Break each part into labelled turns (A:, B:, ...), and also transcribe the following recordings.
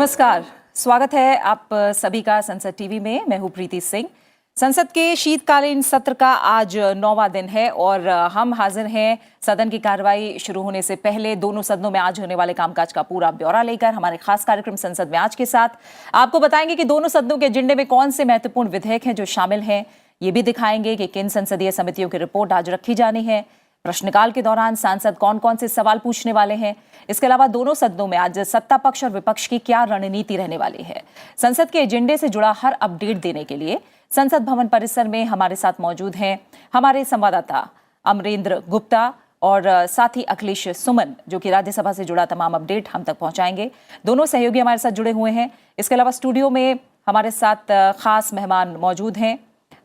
A: नमस्कार, स्वागत है आप सभी का संसद टीवी में। मैं हूं प्रीति सिंह। संसद के शीतकालीन सत्र का आज 9वां दिन है और हम हाजिर हैं सदन की कार्रवाई शुरू होने से पहले दोनों सदनों में आज होने वाले कामकाज का पूरा ब्यौरा लेकर हमारे खास कार्यक्रम संसद में आज के साथ आपको बताएंगे कि दोनों सदनों के एजेंडे में कौन से महत्वपूर्ण विधेयक हैं जो शामिल हैं। ये भी दिखाएंगे कि किन संसदीय समितियों की रिपोर्ट आज रखी जानी है। प्रश्नकाल के दौरान सांसद कौन कौन से सवाल पूछने वाले हैं। इसके अलावा दोनों सदनों में आज सत्ता पक्ष और विपक्ष की क्या रणनीति रहने वाली है। संसद के एजेंडे से जुड़ा हर अपडेट देने के लिए संसद भवन परिसर में हमारे साथ मौजूद हैं हमारे संवाददाता अमरेंद्र गुप्ता और साथ ही अखिलेश सुमन, जो कि राज्यसभा से जुड़ा तमाम अपडेट हम तक पहुंचाएंगे। दोनों सहयोगी हमारे साथ जुड़े हुए हैं। इसके अलावा स्टूडियो में हमारे साथ खास मेहमान मौजूद हैं।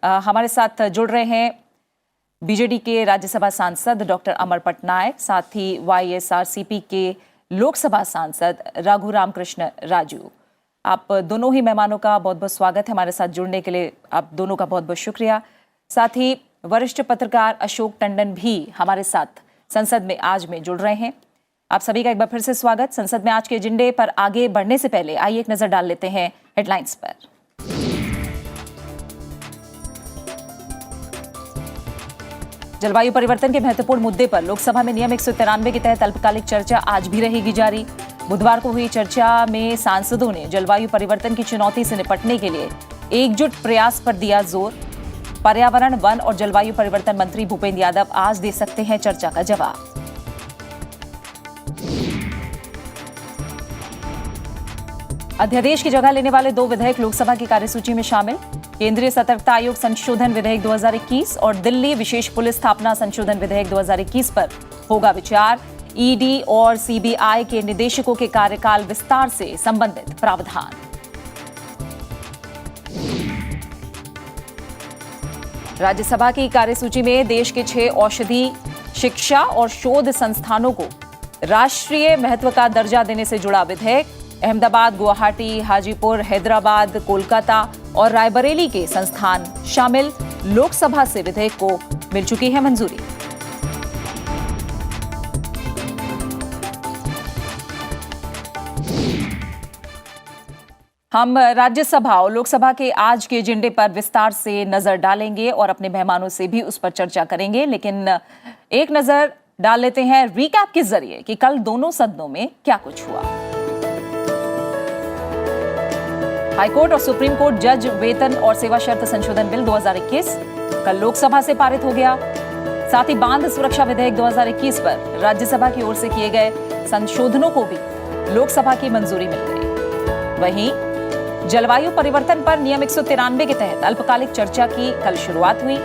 A: हमारे साथ जुड़ रहे हैं बीजेडी के राज्यसभा सांसद डॉक्टर अमर पटनायक, साथ ही वाईएसआरसीपी के लोकसभा सांसद रघुराम कृष्ण राजू। आप दोनों ही मेहमानों का बहुत बहुत स्वागत है। हमारे साथ जुड़ने के लिए आप दोनों का बहुत बहुत शुक्रिया। साथ ही वरिष्ठ पत्रकार अशोक टंडन भी हमारे साथ संसद में आज में जुड़ रहे हैं। आप सभी का एक बार फिर से स्वागत। संसद में आज के एजेंडे पर आगे बढ़ने से पहले आइए एक नजर डाल लेते हैं हेडलाइंस पर। जलवायु परिवर्तन के महत्वपूर्ण मुद्दे पर लोकसभा में नियम 193 के तहत अल्पकालिक चर्चा आज भी रहेगी जारी। बुधवार को हुई चर्चा में सांसदों ने जलवायु परिवर्तन की चुनौती से निपटने के लिए एकजुट प्रयास पर दिया जोर। पर्यावरण, वन और जलवायु परिवर्तन मंत्री भूपेंद्र यादव आज दे सकते हैं चर्चा का जवाब। अध्यादेश की जगह लेने वाले 2 विधेयक लोकसभा की कार्यसूची में शामिल। केंद्रीय सतर्कता आयोग संशोधन विधेयक 2021 और दिल्ली विशेष पुलिस स्थापना संशोधन विधेयक 2021 पर होगा विचार। ईडी और सीबीआई के निदेशकों के कार्यकाल विस्तार से संबंधित प्रावधान। राज्यसभा की कार्यसूची में देश के 6 औषधि, शिक्षा और शोध संस्थानों को राष्ट्रीय महत्व का दर्जा देने से जुड़ा विधेयक। अहमदाबाद, गुवाहाटी, हाजीपुर, हैदराबाद, कोलकाता और रायबरेली के संस्थान शामिल। लोकसभा से विधेयक को मिल चुकी है मंजूरी। हम राज्यसभा और लोकसभा के आज के एजेंडे पर विस्तार से नजर डालेंगे और अपने मेहमानों से भी उस पर चर्चा करेंगे, लेकिन एक नजर डाल लेते हैं रिकैप के जरिए कि कल दोनों सदनों में क्या कुछ हुआ। हाईकोर्ट और सुप्रीम कोर्ट जज वेतन और सेवा शर्त संशोधन बिल 2021 कल लोकसभा से पारित हो गया। साथ ही बांध सुरक्षा विधेयक 2021 पर राज्यसभा की ओर से किए गए संशोधनों को भी लोकसभा की मंजूरी मिल गई। वहीं जलवायु परिवर्तन पर नियम 193 के तहत अल्पकालिक चर्चा की कल शुरुआत हुई।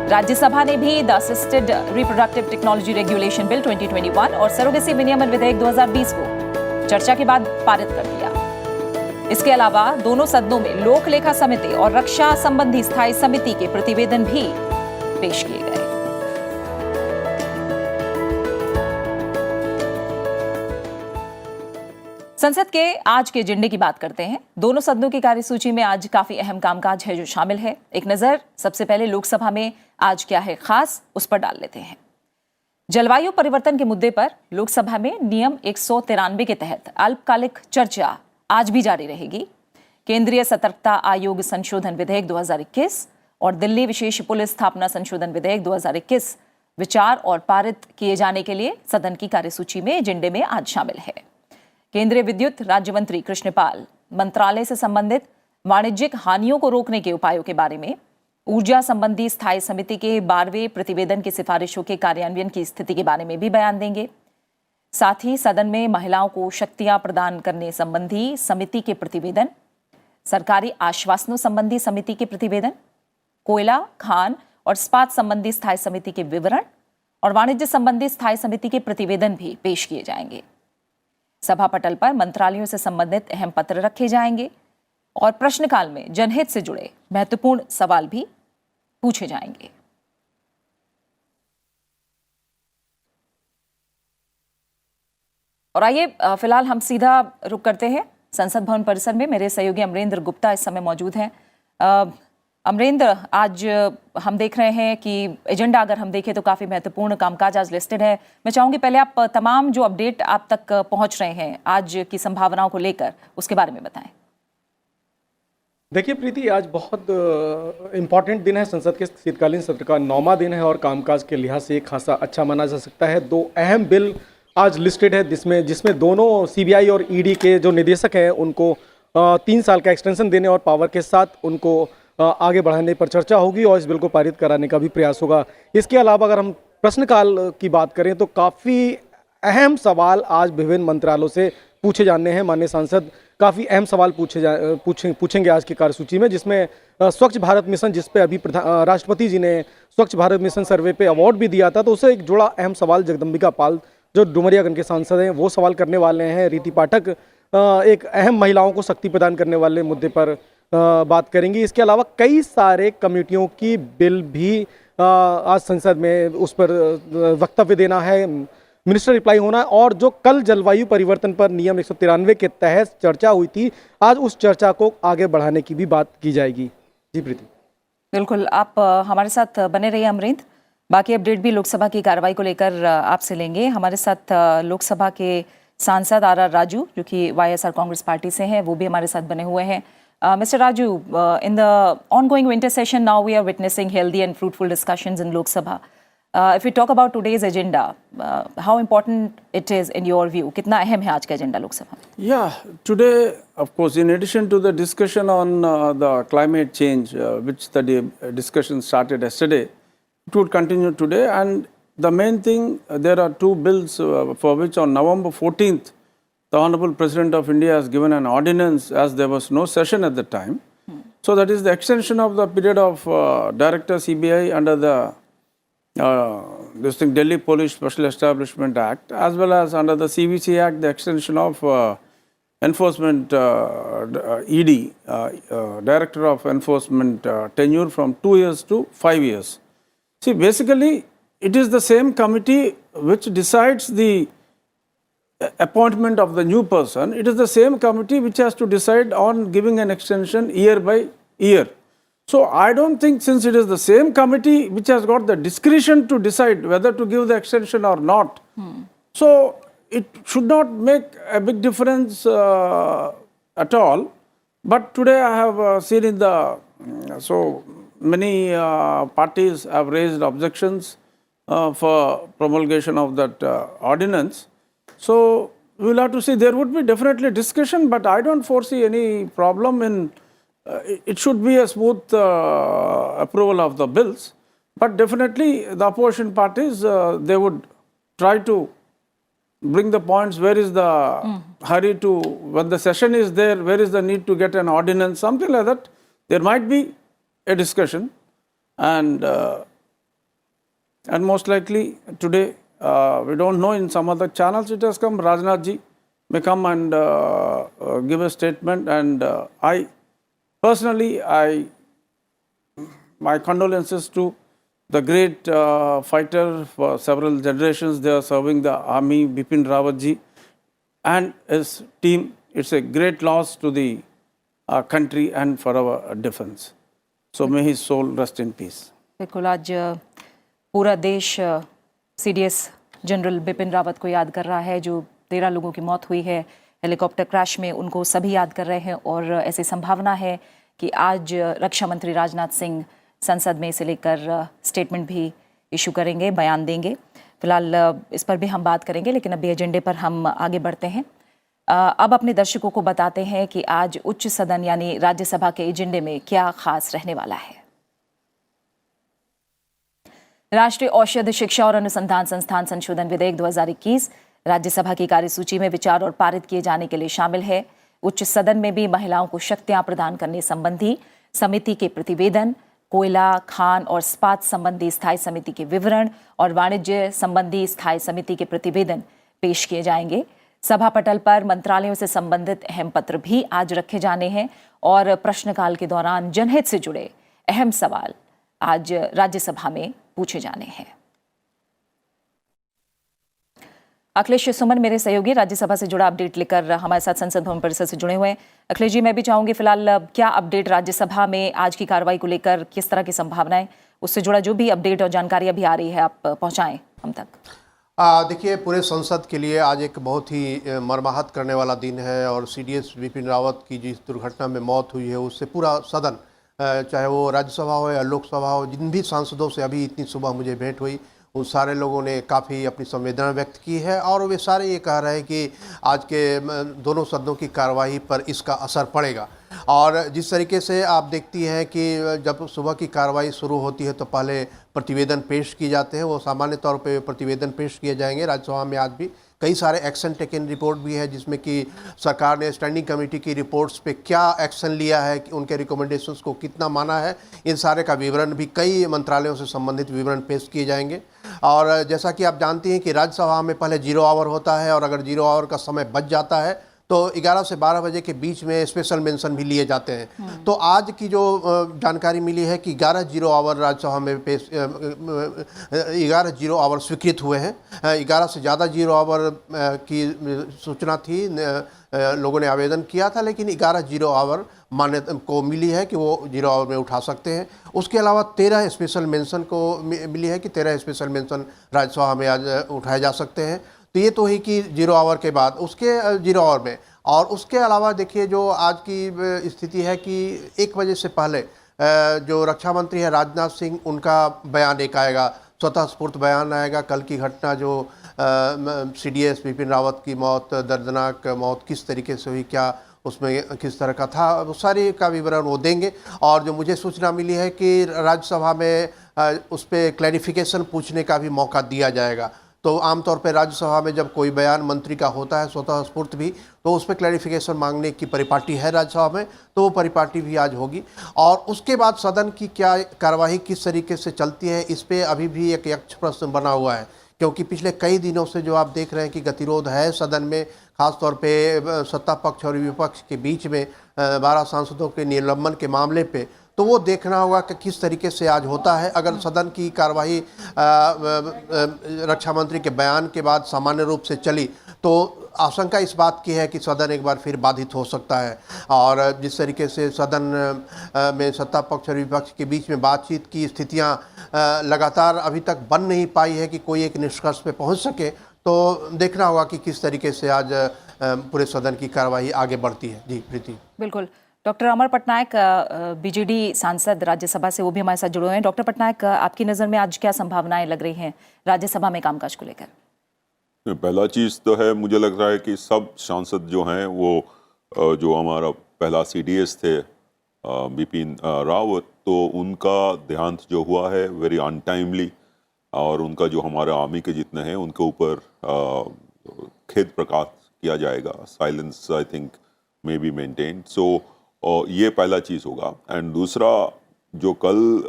A: राज्यसभा ने भी the assisted reproductive technology regulation bill 2021 और सरोगेसी विनियमन विधेयक 2020 को चर्चा के बाद पारित कर दिया। इसके अलावा दोनों सदनों में लोक लेखा समिति और रक्षा संबंधी स्थायी समिति के प्रतिवेदन भी पेश किए गए। संसद के आज के एजेंडे की बात करते हैं। दोनों सदनों की कार्यसूची में आज काफी अहम कामकाज है जो शामिल है। एक नजर सबसे पहले लोकसभा में आज क्या है खास, उस पर डाल लेते हैं। जलवायु परिवर्तन के मुद्दे पर लोकसभा में नियम 193 के तहत अल्पकालिक चर्चा आज भी जारी रहेगी। केंद्रीय सतर्कता आयोग संशोधन विधेयक 2021 और दिल्ली विशेष पुलिस स्थापना संशोधन विधेयक 2021 विचार और पारित किए जाने के लिए सदन की कार्यसूची में एजेंडे में आज शामिल है। केंद्रीय विद्युत राज्य मंत्री कृष्णपाल मंत्रालय से संबंधित वाणिज्यिक हानियों को रोकने के उपायों के बारे में ऊर्जा संबंधी स्थायी समिति के 12वें प्रतिवेदन की सिफारिशों के कार्यान्वयन की स्थिति के बारे में भी बयान देंगे। साथ ही सदन में महिलाओं को शक्तियां प्रदान करने संबंधी समिति के प्रतिवेदन, सरकारी आश्वासनों संबंधी समिति के प्रतिवेदन, कोयला, खान और इस्पात संबंधी स्थायी समिति के विवरण और वाणिज्य संबंधी स्थायी समिति के प्रतिवेदन भी पेश किए जाएंगे। सभा पटल पर मंत्रालयों से संबंधित अहम पत्र रखे जाएंगे और प्रश्नकाल में जनहित से जुड़े महत्वपूर्ण सवाल भी पूछे जाएंगे। और आइए फिलहाल हम सीधा रुक करते हैं संसद भवन परिसर में। मेरे सहयोगी अमरेंद्र गुप्ता इस समय मौजूद हैं। अमरेंद्र, आज हम देख रहे हैं कि एजेंडा अगर हम देखें तो काफ़ी महत्वपूर्ण कामकाज आज लिस्टेड है। मैं चाहूंगी पहले आप तमाम जो अपडेट आप तक पहुंच रहे हैं आज की संभावनाओं को लेकर, उसके बारे में बताएं।
B: देखिए प्रीति, आज बहुत इम्पॉर्टेंट दिन है। संसद के शीतकालीन सत्र का 9वां दिन है और कामकाज के लिहाज से एक खासा अच्छा माना जा सकता है। 2 अहम बिल आज लिस्टेड है जिसमें दोनों सीबीआई और ईडी के जो निदेशक हैं उनको 3 साल का एक्सटेंशन देने और पावर के साथ उनको आगे बढ़ाने पर चर्चा होगी और इस बिल को पारित कराने का भी प्रयास होगा। इसके अलावा अगर हम प्रश्नकाल की बात करें तो काफ़ी अहम सवाल आज विभिन्न मंत्रालयों से पूछे जाने हैं। माननीय सांसद काफ़ी अहम सवाल पूछेंगे आज की कार्यसूची में, जिसमें स्वच्छ भारत मिशन, जिस पे अभी राष्ट्रपति जी ने स्वच्छ भारत मिशन सर्वे पे अवार्ड भी दिया था, तो उससे एक जुड़ा अहम सवाल जगदम्बिका पाल जो डुमरियागंज के सांसद हैं वो सवाल करने वाले हैं। रीति पाठक एक अहम महिलाओं को शक्ति प्रदान करने वाले मुद्दे पर बात करेंगी। इसके अलावा कई सारे कमेटियों की बिल भी आज संसद में उस पर वक्तव्य देना है, मिनिस्टर रिप्लाई होना है। और जो कल जलवायु परिवर्तन पर नियम 193 के तहत चर्चा हुई थी, आज उस चर्चा को आगे बढ़ाने की भी बात की जाएगी। जी प्रीति।
A: बिल्कुल, आप हमारे साथ बने रहिए अमरेंद्र। बाकी अपडेट भी लोकसभा की कार्रवाई को लेकर आपसे लेंगे। हमारे साथ लोकसभा के सांसद आर राजू, जो कि वाईएसआर कांग्रेस पार्टी से हैं, वो भी हमारे साथ बने हुए हैं। Mr. Raju, in the ongoing winter session, now we are witnessing healthy and fruitful discussions in Lok Sabha. If we talk about today's agenda, how important it is in your view? कितना अहम है आज का agenda Lok Sabha में?
C: Yeah, today, of course, in addition to the discussion on the climate change, which the discussion started yesterday, it would continue today. And the main thing, there are 2 bills for which on November 14th, the Honorable President of India has given an ordinance as there was no session at the time. So that is the extension of the period of Director CBI under the Delhi Police Special Establishment Act, as well as under the CVC Act, the extension of Enforcement ED, Director of Enforcement tenure from 2 years to 5 years. See, basically, it is the same committee which decides the appointment of the new person. It is the same committee which has to decide on giving an extension year by year. So I don't think, since it is the same committee which has got the discretion to decide whether to give the extension or not, so it should not make a big difference at all. But today I have seen in the, so many parties have raised objections for promulgation of that ordinance. So we will have to see. There would be definitely discussion, but I don't foresee any problem in. It should be a smooth approval of the bills. But definitely, the opposition parties they would try to bring the points. Where is the hurry to, when the session is there? Where is the need to get an ordinance? Something like that. There might be a discussion, and most likely today. We don't know, in some other channels it has come, Rajnath ji may come and give a statement, and I personally, my condolences to the great fighter for several generations. They are serving the army, Bipin Rawat ji and his team. It's a great loss to the country and for our defense. So may his soul rest in peace.
A: बिल्कुल, आज पूरा देश CDS general Bipin Rawat को याद कर रहा है, जो 13 लोगों की मौत हुई है हेलीकॉप्टर क्रैश में। उनको सभी याद कर रहे हैं और ऐसी संभावना है कि आज रक्षा मंत्री राजनाथ सिंह संसद में इसे लेकर स्टेटमेंट भी इशू करेंगे, बयान देंगे। फिलहाल इस पर भी हम बात करेंगे, लेकिन अभी एजेंडे पर हम आगे बढ़ते हैं। अब अपने दर्शकों को बताते हैं कि आज उच्च सदन यानी राज्यसभा के एजेंडे में क्या खास रहने वाला है। राष्ट्रीय औषध शिक्षा और अनुसंधान संस्थान संशोधन विधेयक 2021 राज्यसभा की कार्यसूची में विचार और पारित किए जाने के लिए शामिल है। उच्च सदन में भी महिलाओं को शक्तियां प्रदान करने संबंधी समिति के प्रतिवेदन, कोयला, खान और इस्पात संबंधी स्थायी समिति के विवरण और वाणिज्य संबंधी स्थायी समिति के प्रतिवेदन पेश किए जाएंगे। सभा पटल पर मंत्रालयों से संबंधित अहम पत्र भी आज रखे जाने हैं और प्रश्नकाल के दौरान जनहित से जुड़े अहम सवाल आज राज्यसभा में पूछे जाने हैं। अखिलेश सुमन मेरे सहयोगी राज्यसभा से जुड़ा अपडेट लेकर हमारे साथ संसद भवन परिसर से जुड़े हुए हैं। अखिलेश जी, मैं भी चाहूंगी फिलहाल क्या अपडेट राज्यसभा में आज की कार्रवाई को लेकर, किस तरह की संभावनाएं, उससे जुड़ा जो भी अपडेट और जानकारी अभी आ रही है आप पहुंचाएं हम तक।
D: देखिए, पूरे संसद के लिए आज एक बहुत ही मर्माहत करने वाला दिन है और सीडीएस बिपिन रावत की जिस दुर्घटना में मौत हुई है उससे पूरा सदन, चाहे वो राज्यसभा हो या लोकसभा हो, जिन भी सांसदों से अभी इतनी सुबह मुझे भेंट हुई उन सारे लोगों ने काफ़ी अपनी संवेदना व्यक्त की है और वे सारे ये कह रहे हैं कि आज के दोनों सदनों की कार्रवाई पर इसका असर पड़ेगा। और जिस तरीके से आप देखती हैं कि जब सुबह की कार्रवाई शुरू होती है तो पहले प्रतिवेदन पेश किए जाते हैं, वो सामान्य तौर पे प्रतिवेदन पेश किए जाएंगे। राज्यसभा में आज भी कई सारे एक्शन टेकन रिपोर्ट भी है जिसमें कि सरकार ने स्टैंडिंग कमेटी की रिपोर्ट्स पे क्या एक्शन लिया है, कि उनके रिकमेंडेशंस को कितना माना है, इन सारे का विवरण भी कई मंत्रालयों से संबंधित विवरण पेश किए जाएंगे। और जैसा कि आप जानती हैं कि राज्यसभा में पहले 0 आवर होता है और अगर 0 आवर का समय बच जाता है तो 11 से 12 बजे के बीच में स्पेशल मेंशन भी लिए जाते हैं। तो आज की जो जानकारी मिली है कि 11 आवर राज्यसभा में पेश 11 आवर स्वीकृत हुए हैं। 11 से ज़्यादा 0 आवर की सूचना थी, लोगों ने आवेदन किया था, लेकिन 11 आवर मान्यता को मिली है कि वो 0 आवर में उठा सकते हैं। उसके अलावा 13 स्पेशल मेंशन को मिली है कि 13 स्पेशल मेंशन राज्यसभा में आज उठाए जा सकते हैं। तो ये तो ही कि 0 आवर के बाद उसके 0 आवर में, और उसके अलावा देखिए जो आज की स्थिति है कि 1 बजे से पहले जो रक्षा मंत्री है राजनाथ सिंह, उनका बयान एक आएगा, स्वतः स्फूर्त बयान आएगा। कल की घटना जो सीडीएस बिपिन रावत की मौत, दर्दनाक मौत किस तरीके से हुई, क्या उसमें किस तरह का था, वो सारे का विवरण वो देंगे। और जो मुझे सूचना मिली है कि राज्यसभा में उस पर क्लैरिफिकेशन पूछने का भी मौका दिया जाएगा। तो आमतौर पर राज्यसभा में जब कोई बयान मंत्री का होता है स्वतः स्फूर्त भी, तो उस पर क्लैरिफिकेशन मांगने की परिपाटी है राज्यसभा में, तो वो परिपाटी भी आज होगी। और उसके बाद सदन की क्या कार्यवाही किस तरीके से चलती है, इस पर अभी भी एक यक्ष प्रश्न बना हुआ है, क्योंकि पिछले कई दिनों से जो आप देख रहे हैं कि गतिरोध है सदन में, खासतौर पे सत्ता पक्ष और विपक्ष के बीच में 12 सांसदों के निलंबन के मामले पे, तो वो देखना होगा कि किस तरीके से आज होता है। अगर सदन की कार्यवाही रक्षा मंत्री के बयान के बाद सामान्य रूप से चली तो आशंका इस बात की है कि सदन एक बार फिर बाधित हो सकता है। और जिस तरीके से सदन में सत्ता पक्ष और विपक्ष के बीच में बातचीत की स्थितियां लगातार अभी तक बन नहीं पाई है कि कोई एक निष्कर्ष पे पहुंच सके, तो देखना होगा कि किस तरीके से आज पूरे सदन की कार्यवाही आगे बढ़ती है। जी प्रीति।
A: बिल्कुल। डॉक्टर अमर पटनायक, बीजेडी सांसद राज्यसभा से, वो भी हमारे साथ जुड़े हुए हैं। डॉक्टर पटनायक, आपकी नज़र में आज क्या संभावनाएं लग रही हैं राज्यसभा में कामकाज को लेकर?
E: पहला चीज़ तो है, मुझे लग रहा है कि सब सांसद जो हैं वो जो हमारा पहला सीडीएस थे बिपिन रावत, तो उनका देहांत जो हुआ है वेरी अनटाइमली, और उनका जो हमारे आर्मी के जितने हैं उनके ऊपर खेद प्रकाश किया जाएगा। Silence I think may be maintained. So ये पहला चीज़ होगा। एंड दूसरा, जो कल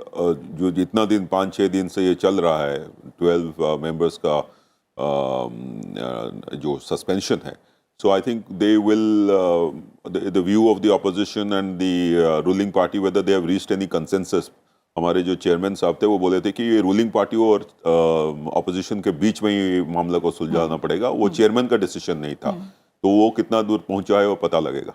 E: जो जितना दिन 5-6 दिन से ये चल रहा है 12 मेंबर्स का जो सस्पेंशन है, so I think they will the view of the opposition and the ruling party, whether they have reached any consensus. हमारे जो चेयरमैन साहब थे वो बोले थे कि ये रूलिंग पार्टी और ऑपोजिशन के बीच में ही मामला को सुलझाना पड़ेगा, वो चेयरमैन का डिसीजन नहीं था। तो वो कितना दूर पहुंचा है वो पता लगेगा।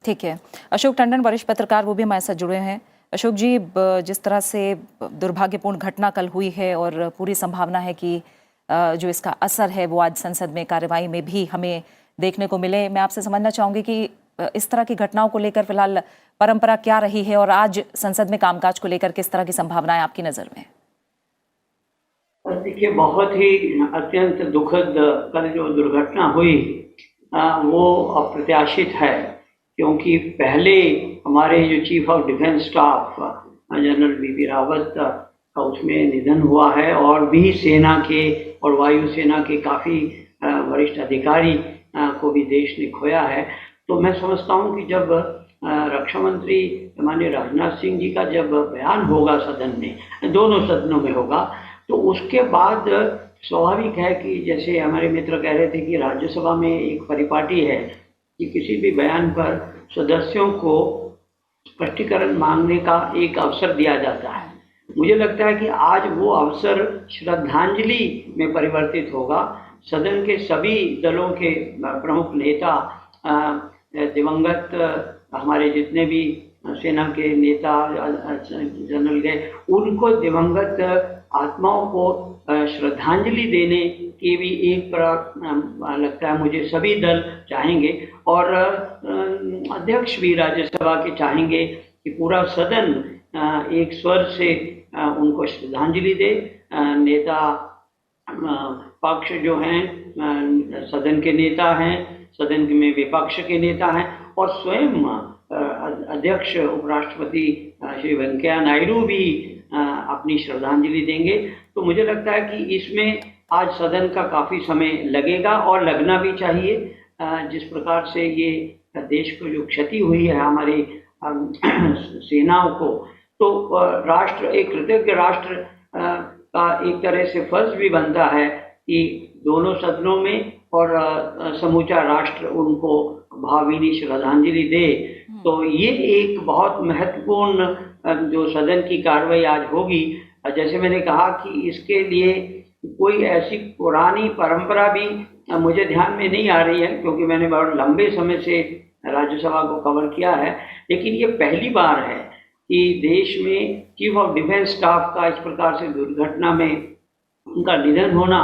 E: ठीक
A: है। अशोक टंडन, वरिष्ठ पत्रकार, वो भी हमारे साथ जुड़े हैं। अशोक जी, जिस तरह से दुर्भाग्यपूर्ण घटना कल हुई है और पूरी संभावना है कि जो इसका असर है वो आज संसद में कार्यवाही में भी हमें देखने को मिले, मैं आपसे समझना चाहूंगी कि इस तरह की घटनाओं को लेकर फिलहाल परंपरा क्या रही है और आज संसद में कामकाज को लेकर किस तरह की संभावनाएं आपकी नजर में?
F: देखिए, बहुत ही अत्यंत दुखद कल जो दुर्घटना हुई वो अप्रत्याशित है, क्योंकि पहले हमारे जो chief of defence staff general BP Rawat का उसमें निधन हुआ है, और भी सेना के और वायुसेना के काफ़ी वरिष्ठ अधिकारी को भी देश ने खोया है। तो मैं समझता हूं कि जब रक्षा मंत्री माननीय राजनाथ सिंह जी का जब बयान होगा सदन में, दोनों सदनों में होगा, तो उसके बाद स्वाभाविक है कि जैसे हमारे मित्र कह रहे थे कि राज्यसभा में एक परिपाटी है कि किसी भी बयान पर सदस्यों को स्पष्टीकरण मांगने का एक अवसर दिया जाता है। मुझे लगता है कि आज वो अवसर श्रद्धांजलि में परिवर्तित होगा। सदन के सभी दलों के प्रमुख नेता, दिवंगत हमारे जितने भी सेना के नेता जनरल गए, उनको दिवंगत आत्माओं को श्रद्धांजलि देने की भी एक लगता है मुझे सभी दल चाहेंगे, और अध्यक्ष भी राज्यसभा के चाहेंगे कि पूरा सदन एक स्वर से उनको श्रद्धांजलि दे। नेता पक्ष जो हैं, सदन के नेता हैं, सदन में विपक्ष के नेता हैं, और स्वयं अध्यक्ष उपराष्ट्रपति श्री वेंकैया नायडू भी अपनी श्रद्धांजलि देंगे। तो मुझे लगता है कि इसमें आज सदन का काफ़ी समय लगेगा, और लगना भी चाहिए। जिस प्रकार से ये देश को जो क्षति हुई है हमारी सेनाओं को, तो राष्ट्र, एक कृतज्ञ राष्ट्र का एक तरह से फर्ज भी बनता है कि दोनों सदनों में और समूचा राष्ट्र उनको भावभीनी श्रद्धांजलि दे। तो ये एक बहुत महत्वपूर्ण जो सदन की कार्रवाई आज होगी, जैसे मैंने कहा कि इसके लिए कोई ऐसी पुरानी परंपरा भी मुझे ध्यान में नहीं आ रही है, क्योंकि मैंने बहुत लंबे समय से राज्यसभा को कवर किया है, लेकिन ये पहली बार है कि देश में चीफ ऑफ डिफेंस स्टाफ का इस प्रकार से दुर्घटना में उनका निधन होना।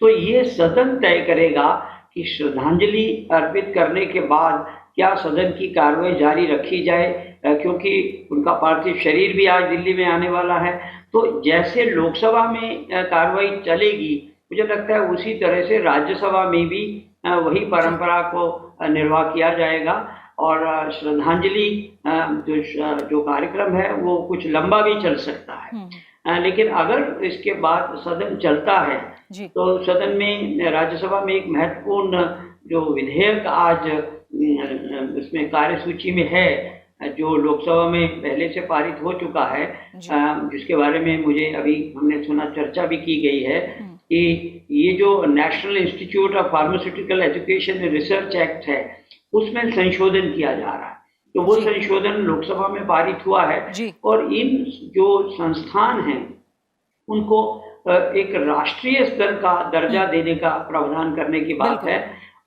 F: तो ये सदन तय करेगा कि श्रद्धांजलि अर्पित करने के बाद क्या सदन की कार्रवाई जारी रखी जाए, क्योंकि उनका पार्थिव शरीर भी आज दिल्ली में आने वाला है। तो जैसे लोकसभा में कार्रवाई चलेगी, मुझे लगता है उसी तरह से राज्यसभा में भी वही परंपरा को निर्वाह किया जाएगा, और श्रद्धांजलि जो कार्यक्रम है वो कुछ लंबा भी चल सकता है। लेकिन अगर इसके बाद सदन चलता है तो सदन में, राज्यसभा में एक महत्वपूर्ण जो विधेयक आज उसमें कार्यसूची में है, जो लोकसभा में पहले से पारित हो चुका है, जिसके बारे में मुझे अभी हमने सुना चर्चा भी की गई है कि ये जो national institute of pharmaceutical education and research act है, उसमें संशोधन किया जा रहा है। तो वो संशोधन लोकसभा में पारित हुआ है, और इन जो संस्थान हैं उनको एक राष्ट्रीय स्तर का दर्जा देने का प्रावधान करने की बात है।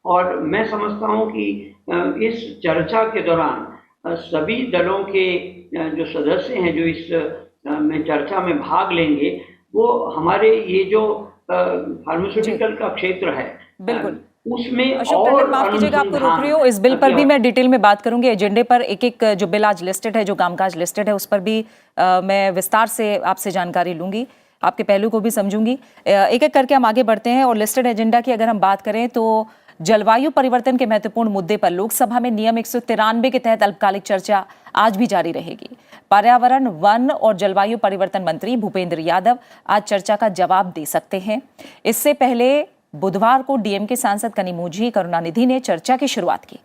F: और मैं समझता हूं कि इस चर्चा के दौरान सभी दलों के जो सदस्य हैं जो इस में चर्चा में भाग लेंगे, वो हमारे ये जो फार्मास्यूटिकल का क्षेत्र है, बिल्कुल उसमें और
A: माफ कीजिएगा, आपको रोक रही हूँ। इस बिल पर भी मैं डिटेल में बात करूंगी। एजेंडे पर एक एक जो बिल आज लिस्टेड है, जो कामकाज लिस्टेड है, उस पर भी मैं विस्तार से आपसे जानकारी लूंगी, आपके पहलू को भी समझूंगी। एक एक करके हम आगे बढ़ते हैं। और लिस्टेड एजेंडा की अगर हम बात करें तो जलवायु परिवर्तन के महत्वपूर्ण मुद्दे पर लोकसभा में नियम 193 के तहत अल्पकालिक चर्चा आज भी जारी रहेगी। पर्यावरण, वन और जलवायु परिवर्तन मंत्री भूपेंद्र यादव आज चर्चा का जवाब दे सकते हैं। इससे पहले बुधवार को डीएमके सांसद कनिमोझी करुणानिधि ने चर्चा की शुरुआत की,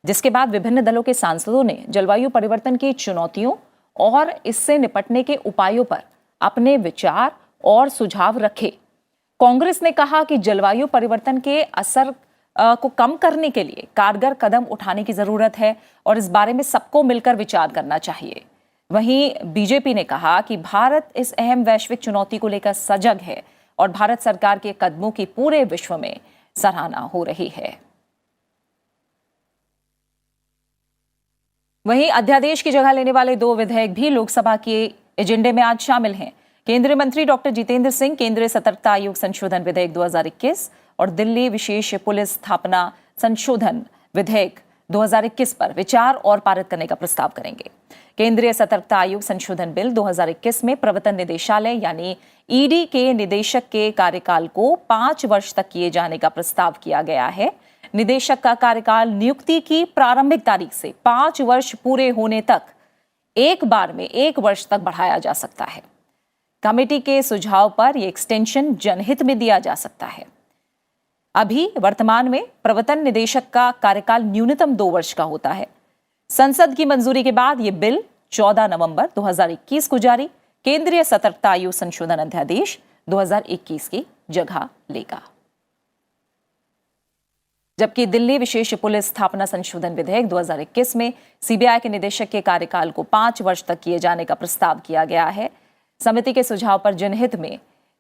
A: जिसके बाद विभिन्न दलों के सांसदों ने जलवायु परिवर्तन की चुनौतियों और इससे निपटने के उपायों पर अपने विचार और सुझाव रखे। कांग्रेस ने कहा कि जलवायु परिवर्तन के असर को कम करने के लिए कारगर कदम उठाने की जरूरत है और इस बारे में सबको मिलकर विचार करना चाहिए। वहीं बीजेपी ने कहा कि भारत इस अहम वैश्विक चुनौती को लेकर सजग है और भारत सरकार के कदमों की पूरे विश्व में सराहना हो रही है। वहीं अध्यादेश की जगह लेने वाले 2 विधेयक भी लोकसभा के एजेंडे में आज शामिल हैं। केंद्रीय मंत्री डॉक्टर जितेंद्र सिंह केंद्रीय सतर्कता आयोग संशोधन विधेयक 2021 और दिल्ली विशेष पुलिस स्थापना संशोधन विधेयक 2021 पर विचार और पारित करने का प्रस्ताव करेंगे। केंद्रीय सतर्कता आयोग संशोधन बिल 2021 में प्रवर्तन निदेशालय यानी ईडी के निदेशक के कार्यकाल को 5 वर्ष तक किए जाने का प्रस्ताव किया गया है। निदेशक का कार्यकाल नियुक्ति की प्रारंभिक तारीख से 5 वर्ष पूरे होने तक एक बार में 1 वर्ष तक बढ़ाया जा सकता है। कमेटी के सुझाव पर यह एक्सटेंशन जनहित में दिया जा सकता है। अभी वर्तमान में प्रवर्तन निदेशक का कार्यकाल न्यूनतम 2 वर्ष का होता है। संसद की मंजूरी के बाद यह बिल 14 नवंबर 2021 को जारी केंद्रीय सतर्कता आयोग संशोधन अध्यादेश 2021 की जगह लेगा। जबकि दिल्ली विशेष पुलिस स्थापना संशोधन विधेयक 2021 में सीबीआई के निदेशक के कार्यकाल को 5 वर्ष तक किए जाने का प्रस्ताव किया गया है। समिति के सुझाव पर जनहित में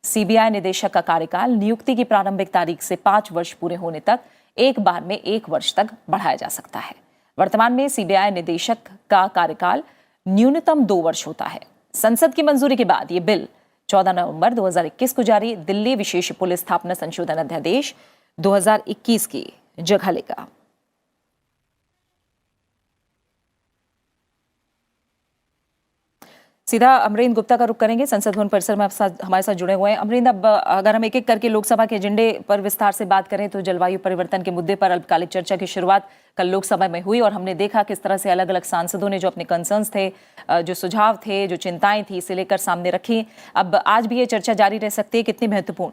A: सीबीआई निदेशक का कार्यकाल नियुक्ति की प्रारंभिक तारीख से 5 वर्ष पूरे होने तक एक बार में 1 वर्ष तक बढ़ाया जा सकता है। वर्तमान में सीबीआई निदेशक का कार्यकाल न्यूनतम 2 वर्ष होता है। संसद की मंजूरी के बाद ये बिल 14 नवंबर 2021 को जारी दिल्ली विशेष पुलिस स्थापना संशोधन अध्यादेश 2021 की जगह लेगा। सीधा अमरिंदर गुप्ता का रुख करेंगे, संसद भवन परिसर में हमारे साथ जुड़े हुए हैं। अमरिंदर, अब अगर हम एक एक करके लोकसभा के एजेंडे पर विस्तार से बात करें तो जलवायु परिवर्तन के मुद्दे पर अल्पकालिक चर्चा की शुरुआत कल लोकसभा में हुई और हमने देखा किस तरह से अलग अलग सांसदों ने जो अपने कंसर्न्स थे, जो सुझाव थे, जो चिंताएं थी, इसे लेकर सामने रखी। अब आज भी ये चर्चा जारी रह सकती है, कितनी महत्वपूर्ण?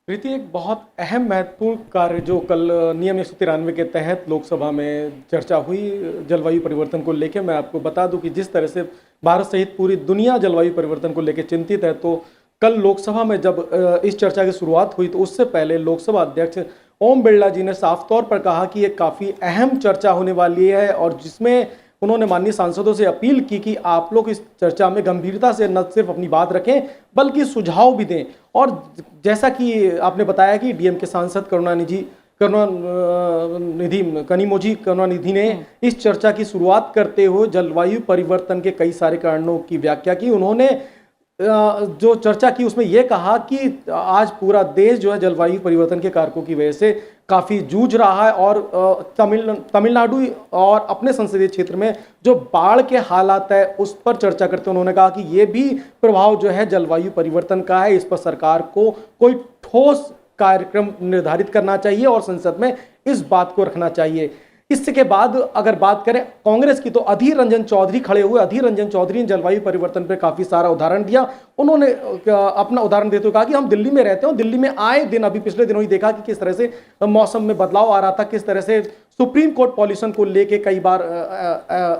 B: प्रीति, एक बहुत अहम महत्वपूर्ण कार्य जो कल नियम 193 के तहत लोकसभा में चर्चा हुई जलवायु परिवर्तन को लेकर, मैं आपको बता दूं कि जिस तरह से भारत सहित पूरी दुनिया जलवायु परिवर्तन को लेकर चिंतित है, तो कल लोकसभा में जब इस चर्चा की शुरुआत हुई तो उससे पहले लोकसभा अध्यक्ष ओम बिरला जी ने साफ तौर पर कहा कि ये काफ़ी अहम चर्चा होने वाली है और जिसमें उन्होंने माननीय सांसदों से अपील की कि आप लोग इस चर्चा में गंभीरता से न सिर्फ अपनी बात रखें बल्कि सुझाव भी दें। और जैसा कि आपने बताया कि डीएम के सांसद करुणानिधि ने इस चर्चा की शुरुआत करते हुए जलवायु परिवर्तन के कई सारे कारणों की व्याख्या की। उन्होंने जो चर्चा की उसमें यह कहा कि आज पूरा देश जो है जलवायु परिवर्तन के कारकों की वजह से काफ़ी जूझ रहा है और तमिलनाडु और अपने संसदीय क्षेत्र में जो बाढ़ के हालात है उस पर चर्चा करते उन्होंने कहा कि ये भी प्रभाव जो है जलवायु परिवर्तन का है, इस पर सरकार को कोई ठोस कार्यक्रम निर्धारित करना चाहिए और संसद में इस बात को रखना चाहिए। इसके बाद अगर बात करें कांग्रेस की तो अधीर रंजन चौधरी खड़े हुए। अधीर रंजन चौधरी ने जलवायु परिवर्तन पर काफी सारा उदाहरण दिया। उन्होंने अपना उदाहरण देते हुए कहा कि हम दिल्ली में रहते हैं, दिल्ली में आए दिन अभी पिछले दिनों ही देखा कि किस तरह से मौसम में बदलाव आ रहा था, किस तरह से सुप्रीम कोर्ट पॉल्यूशन को लेके कई बार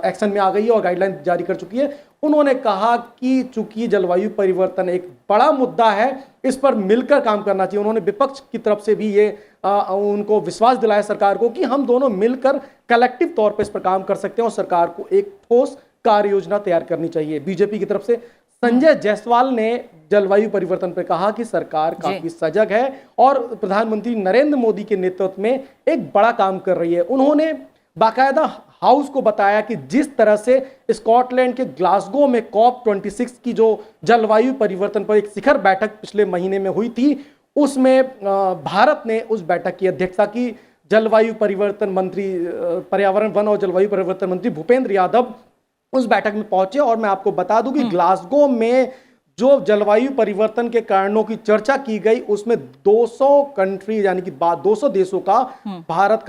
B: एक्शन में आ गई है और गाइडलाइन जारी कर चुकी है। उन्होंने कहा कि चूंकि जलवायु परिवर्तन एक बड़ा मुद्दा है, इस पर मिलकर काम करना चाहिए। उन्होंने विपक्ष की तरफ से भी ये उनको विश्वास दिलाया सरकार को कि हम दोनों मिलकर कलेक्टिव तौर पर इस पर काम कर सकते हैं और सरकार को एक ठोस कार्य योजना तैयार करनी चाहिए। बीजेपी की तरफ से संजय जायसवाल ने जलवायु परिवर्तन पर कहा कि सरकार काफी सजग है और प्रधानमंत्री नरेंद्र मोदी के नेतृत्व में एक बड़ा काम कर रही है। उन्होंने बाकायदा हाउस को बताया कि जिस तरह से स्कॉटलैंड के ग्लासगो में COP26 की जो जलवायु परिवर्तन पर एक शिखर बैठक पिछले महीने में हुई थी, उसमें भारत ने उस बैठक की अध्यक्षता की। जलवायु परिवर्तन मंत्री, पर्यावरण, वन और जलवायु परिवर्तन मंत्री भूपेंद्र यादव उस बैठक में पहुंचे और मैं आपको बता दूं कि ग्लासगो में जो जलवायु परिवर्तन के कारणों की चर्चा की गई उसमें 200 कंट्री यानी कि 200 देशों का भारत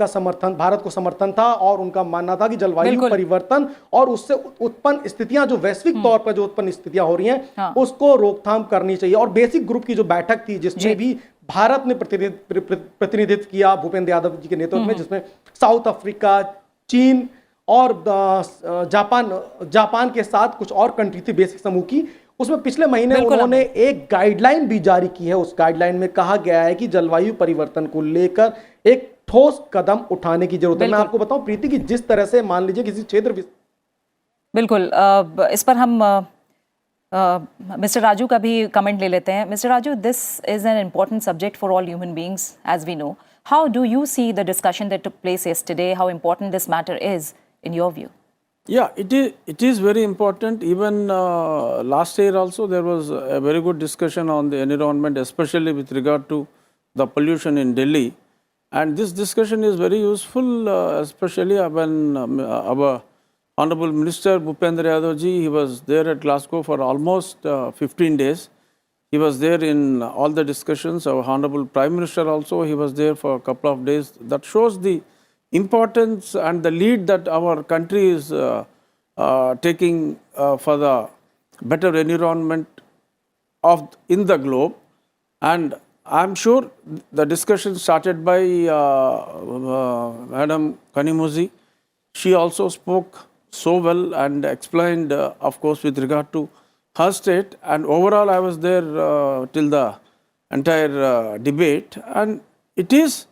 B: को समर्थन था और उनका मानना था कि जलवायु परिवर्तन और उससे उत्पन्न स्थितियां, जो वैश्विक तौर पर जो उत्पन्न स्थितियां हो रही हैं, उसको रोकथाम करनी चाहिए। और बेसिक ग्रुप की जो बैठक थी जिसमें भी भारत ने प्रतिनिधित्व किया भूपेंद्र यादव जी के नेतृत्व में, जिसमें साउथ अफ्रीका, चीन और जापान के साथ कुछ और कंट्री थी बेसिक समूह की, उसमें पिछले महीने उन्होंने एक गाइडलाइन भी जारी की है। उस गाइडलाइन में कहा गया है कि जलवायु परिवर्तन को लेकर एक ठोस कदम उठाने की जरूरत है। मैं आपको बताऊं प्रीति कि जिस तरह से मान लीजिए किसी क्षेत्र,
A: बिल्कुल, इस पर हम मिस्टर राजू का भी कमेंट ले लेते हैं। Mister Raju, this is an important subject for all human beings as we know. How do you see the discussion that took place yesterday? How important this matter is in your view?
C: Yeah, it is very important. Even last year also there was a very good discussion on the environment, especially with regard to the pollution in Delhi. And this discussion is very useful, especially when our Honorable Minister Bhupendra Yadav ji, he was there at Glasgow for almost 15 days. He was there in all the discussions. Our Honorable Prime Minister also, he was there for a couple of days. That shows the importance and the lead that our country is taking for the better environment in the globe. And I'm sure the discussion started by Madam Kanimozhi. She also spoke so well and explained, of course, with regard to her state, and overall I was there till the entire debate, and it is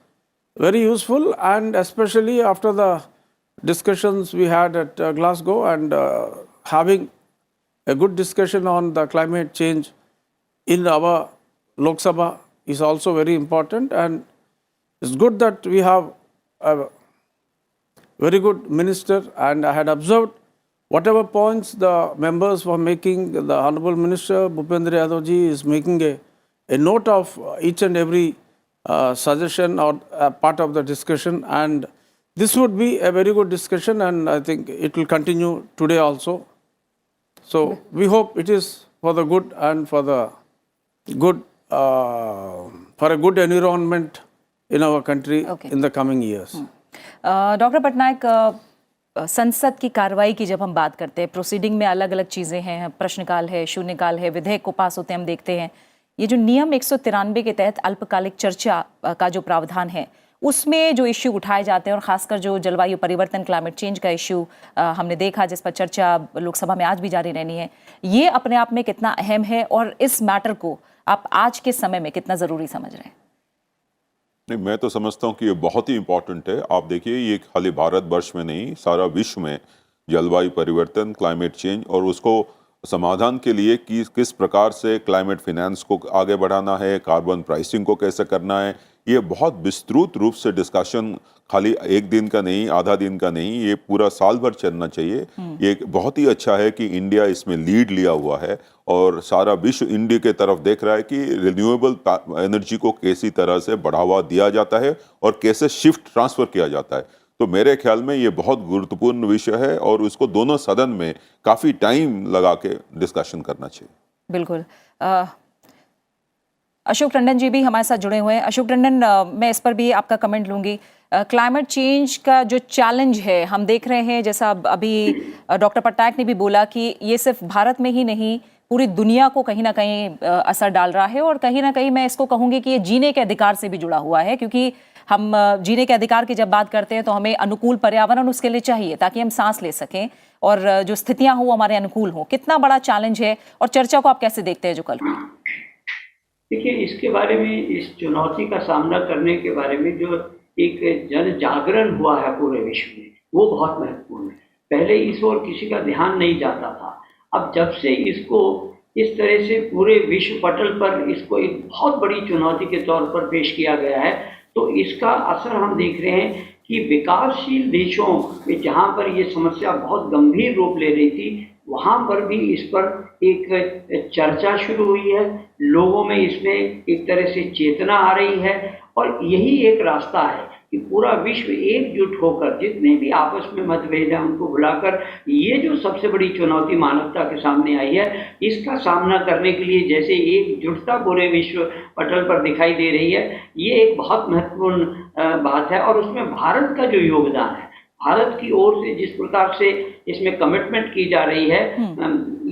C: very useful, and especially after the discussions we had at Glasgow and having a good discussion on the climate change in our Lok Sabha is also very important, and it's good that we have a very good minister, and I had observed whatever points the members were making, the Honorable Minister Bhupendra Yadav ji is making a note of each and every suggestion or part of the discussion, and this would be a very good discussion, and I think it will continue today also. So we hope it is for the good and for the good, for a good environment in our country in the coming years.
A: Doctor Patnaik, संसद की कार्रवाई की जब हम बात करते हैं, proceeding में अलग अलग चीज़ें हैं, प्रश्नकाल है, शून्यकाल है, विधेयक को पास होते हम देखते हैं। ये जो नियम 193 के तहत अल्पकालिक चर्चा का जो प्रावधान है, उसमें जो इश्यू उठाए जाते हैं और खासकर जो जलवायु परिवर्तन, क्लाइमेट चेंज का इश्यू हमने देखा, जिस पर चर्चा लोकसभा में आज भी जारी रहनी है, ये अपने आप में कितना अहम है और इस मैटर को आप आज के समय में कितना ज़रूरी समझ रहे हैं?
E: नहीं, मैं तो समझता हूँ कि ये बहुत ही इम्पोर्टेंट है। आप देखिए, ये खाली भारतवर्ष में नहीं, सारा विश्व में जलवायु परिवर्तन, क्लाइमेट चेंज और उसको समाधान के लिए किस प्रकार से क्लाइमेट फिनेंस को आगे बढ़ाना है, कार्बन प्राइसिंग को कैसे करना है, ये बहुत विस्तृत रूप से डिस्कशन खाली एक दिन का नहीं, आधा दिन का नहीं, ये पूरा साल भर चलना चाहिए। ये बहुत ही अच्छा है कि इंडिया इसमें लीड लिया हुआ है और सारा विश्व इंडिया के तरफ देख रहा है कि रिन्यूएबल एनर्जी को कैसी तरह से बढ़ावा दिया जाता है और कैसे शिफ्ट ट्रांसफर किया जाता है। तो मेरे ख्याल में ये बहुत गुरुत्वपूर्ण विषय है और उसको दोनों सदन में काफ़ी टाइम लगा के डिस्कशन करना चाहिए।
A: बिल्कुल। अशोक टंडन जी भी हमारे साथ जुड़े हुए हैं। अशोक टंडन, मैं इस पर भी आपका कमेंट लूंगी। क्लाइमेट चेंज का जो चैलेंज है, हम देख रहे हैं, जैसा अभी डॉक्टर पटनायक ने भी बोला कि ये सिर्फ भारत में ही नहीं, पूरी दुनिया को कहीं ना कहीं असर डाल रहा है और कहीं ना कहीं मैं इसको कहूँगी कि ये जीने के अधिकार से भी जुड़ा हुआ है, क्योंकि हम जीने के अधिकार की जब बात करते हैं तो हमें अनुकूल पर्यावरण उसके लिए चाहिए ताकि हम सांस ले सकें और जो स्थितियां हो हमारे अनुकूल हो। कितना बड़ा चैलेंज है और चर्चा को आप कैसे देखते हैं जो कल हुई?
F: देखिए, इसके बारे में, इस चुनौती का सामना करने के बारे में जो एक जन जागरण हुआ है पूरे विश्व में, वो बहुत महत्वपूर्ण है। पहले इस ओर किसी का ध्यान नहीं जाता था, अब जब से इसको इस तरह से पूरे विश्व पटल पर इसको एक बहुत बड़ी चुनौती के तौर पर पेश किया गया है, तो इसका असर हम देख रहे हैं कि विकासशील देशों में जहाँ पर ये समस्या बहुत गंभीर रूप ले रही थी, वहाँ पर भी इस पर एक चर्चा शुरू हुई है, लोगों में इसमें एक तरह से चेतना आ रही है और यही एक रास्ता है कि पूरा विश्व एकजुट होकर, जितने भी आपस में मतभेद हैं उनको भुलाकर, ये जो सबसे बड़ी चुनौती मानवता के सामने आई है, इसका सामना करने के लिए जैसे एकजुटता पूरे विश्व पटल पर दिखाई दे रही है, ये एक बहुत महत्वपूर्ण बात है। और उसमें भारत का जो योगदान है, भारत की ओर से जिस प्रकार से इसमें कमिटमेंट की जा रही है,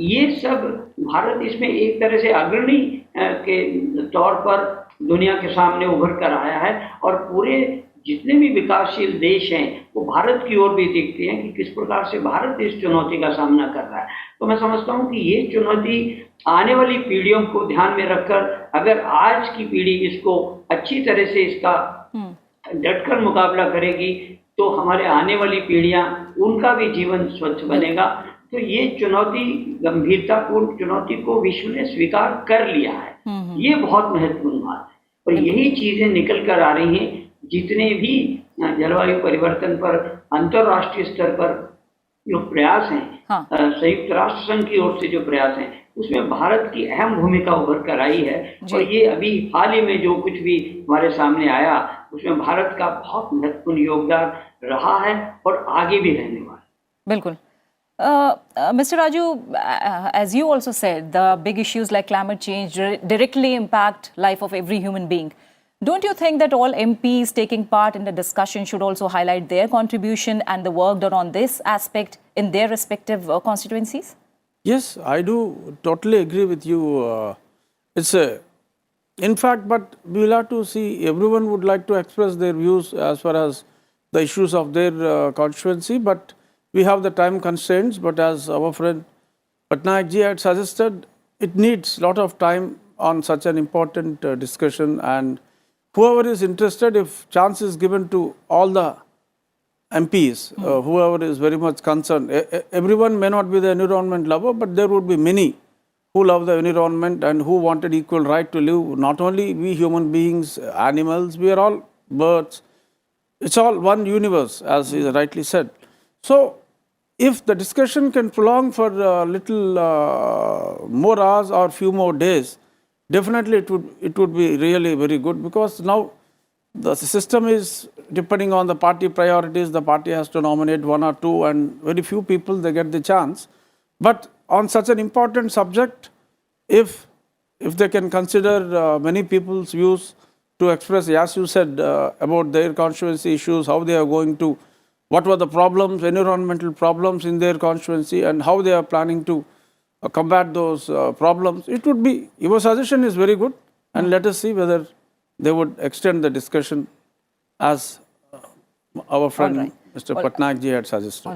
F: ये सब भारत इसमें एक तरह से अग्रणी के तौर पर दुनिया के सामने उभर कर आया है और पूरे जितने भी विकासशील देश हैं वो भारत की ओर भी देखते हैं कि किस प्रकार से भारत इस चुनौती का सामना कर रहा है। तो मैं समझता हूँ कि ये चुनौती आने वाली पीढ़ियों को ध्यान में रखकर, अगर आज की पीढ़ी इसको अच्छी तरह से इसका डटकर मुकाबला करेगी, तो हमारे आने वाली पीढ़ियां, उनका भी जीवन स्वच्छ बनेगा। तो ये चुनौती, गंभीरतापूर्ण चुनौती को विश्व ने स्वीकार कर लिया है, ये बहुत महत्वपूर्ण बात है। और यही चीजें निकल कर आ रही हैं, जितने भी जलवायु परिवर्तन पर अंतर्राष्ट्रीय स्तर पर जो प्रयास हैं, संयुक्त राष्ट्र संघ की ओर से जो प्रयास हैं, उसमें भारत की अहम भूमिका उभर कर आई है। और ये अभी हाल ही में जो कुछ भी हमारे सामने आया, उसमें भारत का बहुत महत्वपूर्ण योगदान रहा है और आगे भी रहने वाला है।
A: बिल्कुल। Mr. Raju, as you also said, the big issues like climate change directly impact life of every human being. Don't you think that all MPs taking part in the discussion should also highlight their contribution and the work done on this aspect in their respective constituencies?
C: Yes, I do totally agree with you. In fact, but we will have to see, everyone would like to express their views as far as the issues of their constituency, but we have the time constraints. But as our friend Patnaik ji had suggested, it needs a lot of time on such an important discussion, and whoever is interested, if chance is given to all the MPs, whoever is very much concerned, everyone may not be the environment lover, but there would be many who love the environment and who wanted equal right to live. Not only we human beings, animals, we are all birds. It's all one universe, as is rightly said. So, if the discussion can prolong for a little more hours or few more days, definitely it would be really very good, because now the system is depending on the party priorities. The party has to nominate one or two, and very few people they get the chance. But on such an important subject, if they can consider many people's views to express, as you said, about their constituency issues, how they are going to, what were the problems, environmental problems in their constituency, and how they are planning to combat those problems. It would be, your suggestion is very good, and let us see whether they would extend the discussion as our friend Mr. Patnaik ji had suggested.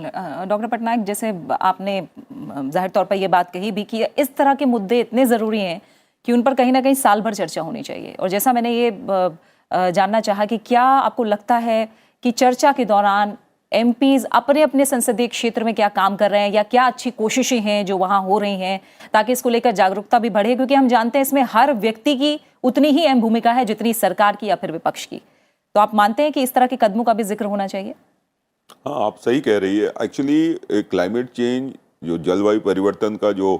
A: Doctor Patnaik, जैसे आपने जाहिर तौर पर यह बात कही भी कि इस तरह के मुद्दे इतने ज़रूरी हैं कि उन पर कहीं ना कहीं साल भर चर्चा होनी चाहिए, और जैसा मैंने ये जानना चाहा कि क्या आपको लगता है कि चर्चा के दौरान एमपीज अपने अपने संसदीय क्षेत्र में क्या काम कर रहे हैं, या क्या अच्छी कोशिशें हैं जो वहाँ हो रही हैं ताकि इसको लेकर जागरूकता भी बढ़े, क्योंकि हम जानते हैं इसमें हर व्यक्ति की उतनी ही अहम भूमिका है जितनी सरकार की या फिर विपक्ष की। तो आप मानते हैं कि इस तरह के कदमों का भी जिक्र होना चाहिए?
E: हाँ, आप सही कह रही है। एक्चुअली क्लाइमेट चेंज, जो जलवायु परिवर्तन का जो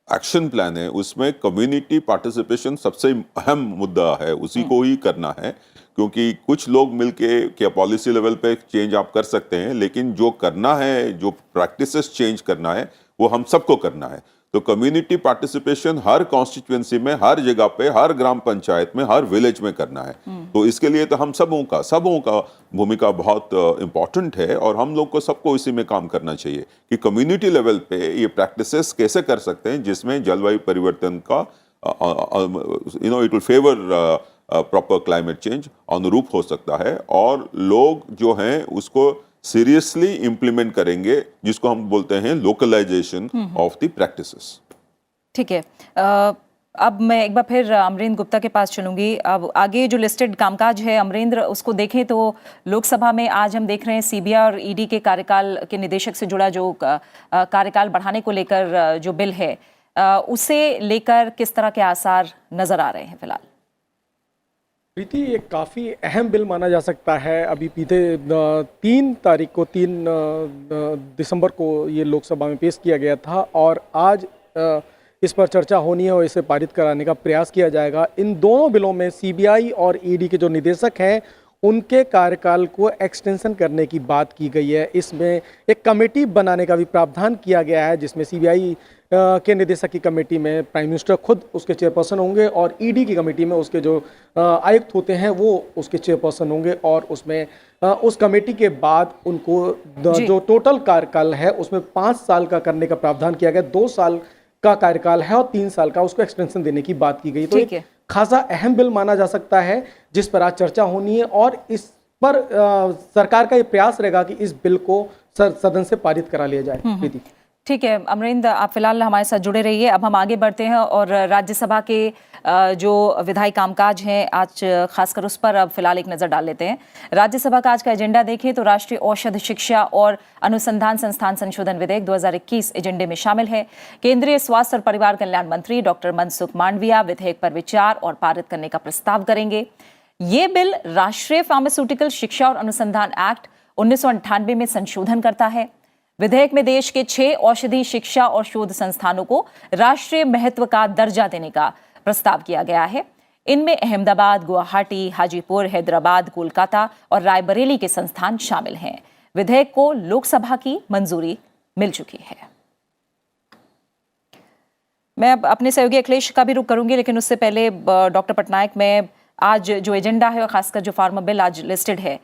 E: एक्शन प्लान है, उसमें कम्युनिटी पार्टिसिपेशन सबसे अहम मुद्दा है, उसी को ही करना है। क्योंकि कुछ लोग मिलके क्या पॉलिसी लेवल पे चेंज आप कर सकते हैं, लेकिन जो करना है, जो प्रैक्टिसेस चेंज करना है, वो हम सबको करना है। तो कम्युनिटी पार्टिसिपेशन हर कॉन्स्टिट्यूएंसी में, हर जगह पे, हर ग्राम पंचायत में, हर विलेज में करना है। तो इसके लिए तो हम सबों का भूमिका बहुत इम्पोर्टेंट है, और हम लोग को सबको इसी में काम करना चाहिए कि कम्युनिटी लेवल पे ये प्रैक्टिसेस कैसे कर सकते हैं जिसमें जलवायु परिवर्तन का it will favour proper climate change अनुरूप हो सकता है, और लोग जो हैं उसको सीरियसली इम्प्लीमेंट करेंगे, जिसको हम बोलते हैं लोकलाइजेशन ऑफ द प्रैक्टिसेस।
A: ठीक है, अब मैं एक बार फिर अमरेंद्र गुप्ता के पास चलूंगी। अब आगे जो लिस्टेड कामकाज है अमरेंद्र, उसको देखें तो लोकसभा में आज हम देख रहे हैं सीबीआई और ईडी के कार्यकाल के निदेशक से जुड़ा जो कार्यकाल बढ़ाने को लेकर जो बिल है, उसे लेकर किस तरह के आसार नजर आ रहे हैं फिलहाल?
B: प्रीति, ये काफ़ी अहम बिल माना जा सकता है। अभी बीते 3 दिसंबर को ये लोकसभा में पेश किया गया था, और आज इस पर चर्चा होनी है और इसे पारित कराने का प्रयास किया जाएगा। इन दोनों बिलों में सीबीआई और ईडी के जो निदेशक हैं उनके कार्यकाल को एक्सटेंशन करने की बात की गई है। इसमें एक कमेटी बनाने का भी प्रावधान किया गया है, जिसमें सीबीआई के निदेशक की कमेटी में प्राइम मिनिस्टर खुद उसके चेयरपर्सन होंगे, और ईडी की कमेटी में उसके जो आयुक्त होते हैं वो उसके चेयरपर्सन होंगे, और उसमें उस कमेटी के बाद उनको जो टोटल कार्यकाल है उसमें 5 साल का करने का प्रावधान किया गया। 2 साल का कार्यकाल है और 3 साल का उसको एक्सटेंशन देने की बात की गई। तो एक खासा अहम बिल माना जा सकता है जिस पर आज चर्चा होनी है, और इस पर सरकार का ये प्रयास रहेगा कि इस बिल को सदन से पारित करा लिया जाए।
A: ठीक है अमरिंदर, आप फिलहाल हमारे साथ जुड़े रहिए। अब हम आगे बढ़ते हैं और राज्यसभा के जो विधायी कामकाज हैं आज खासकर उस पर अब फिलहाल एक नज़र डाल लेते हैं। राज्यसभा का आज का एजेंडा देखें तो राष्ट्रीय औषध शिक्षा और अनुसंधान संस्थान संशोधन विधेयक 2021 एजेंडे में शामिल है। केंद्रीय स्वास्थ्य और परिवार कल्याण मंत्री डॉक्टर मनसुख मांडविया विधेयक पर विचार और पारित करने का प्रस्ताव करेंगे। ये बिल राष्ट्रीय फार्मास्यूटिकल शिक्षा और अनुसंधान एक्ट 1998 में संशोधन करता है। विधेयक में देश के 6 औषधि शिक्षा और शोध संस्थानों को राष्ट्रीय महत्व का दर्जा देने का प्रस्ताव किया गया है। इनमें अहमदाबाद, गुवाहाटी, हाजीपुर, हैदराबाद, कोलकाता और रायबरेली के संस्थान शामिल हैं। विधेयक को लोकसभा की मंजूरी मिल चुकी है। मैं अब अपने सहयोगी अखिलेश का भी रुख करूंगी, लेकिन उससे पहले डॉक्टर पटनायक, मैं आज जो एजेंडा है और खासकर जो फार्मा बिल आज लिस्टेड है,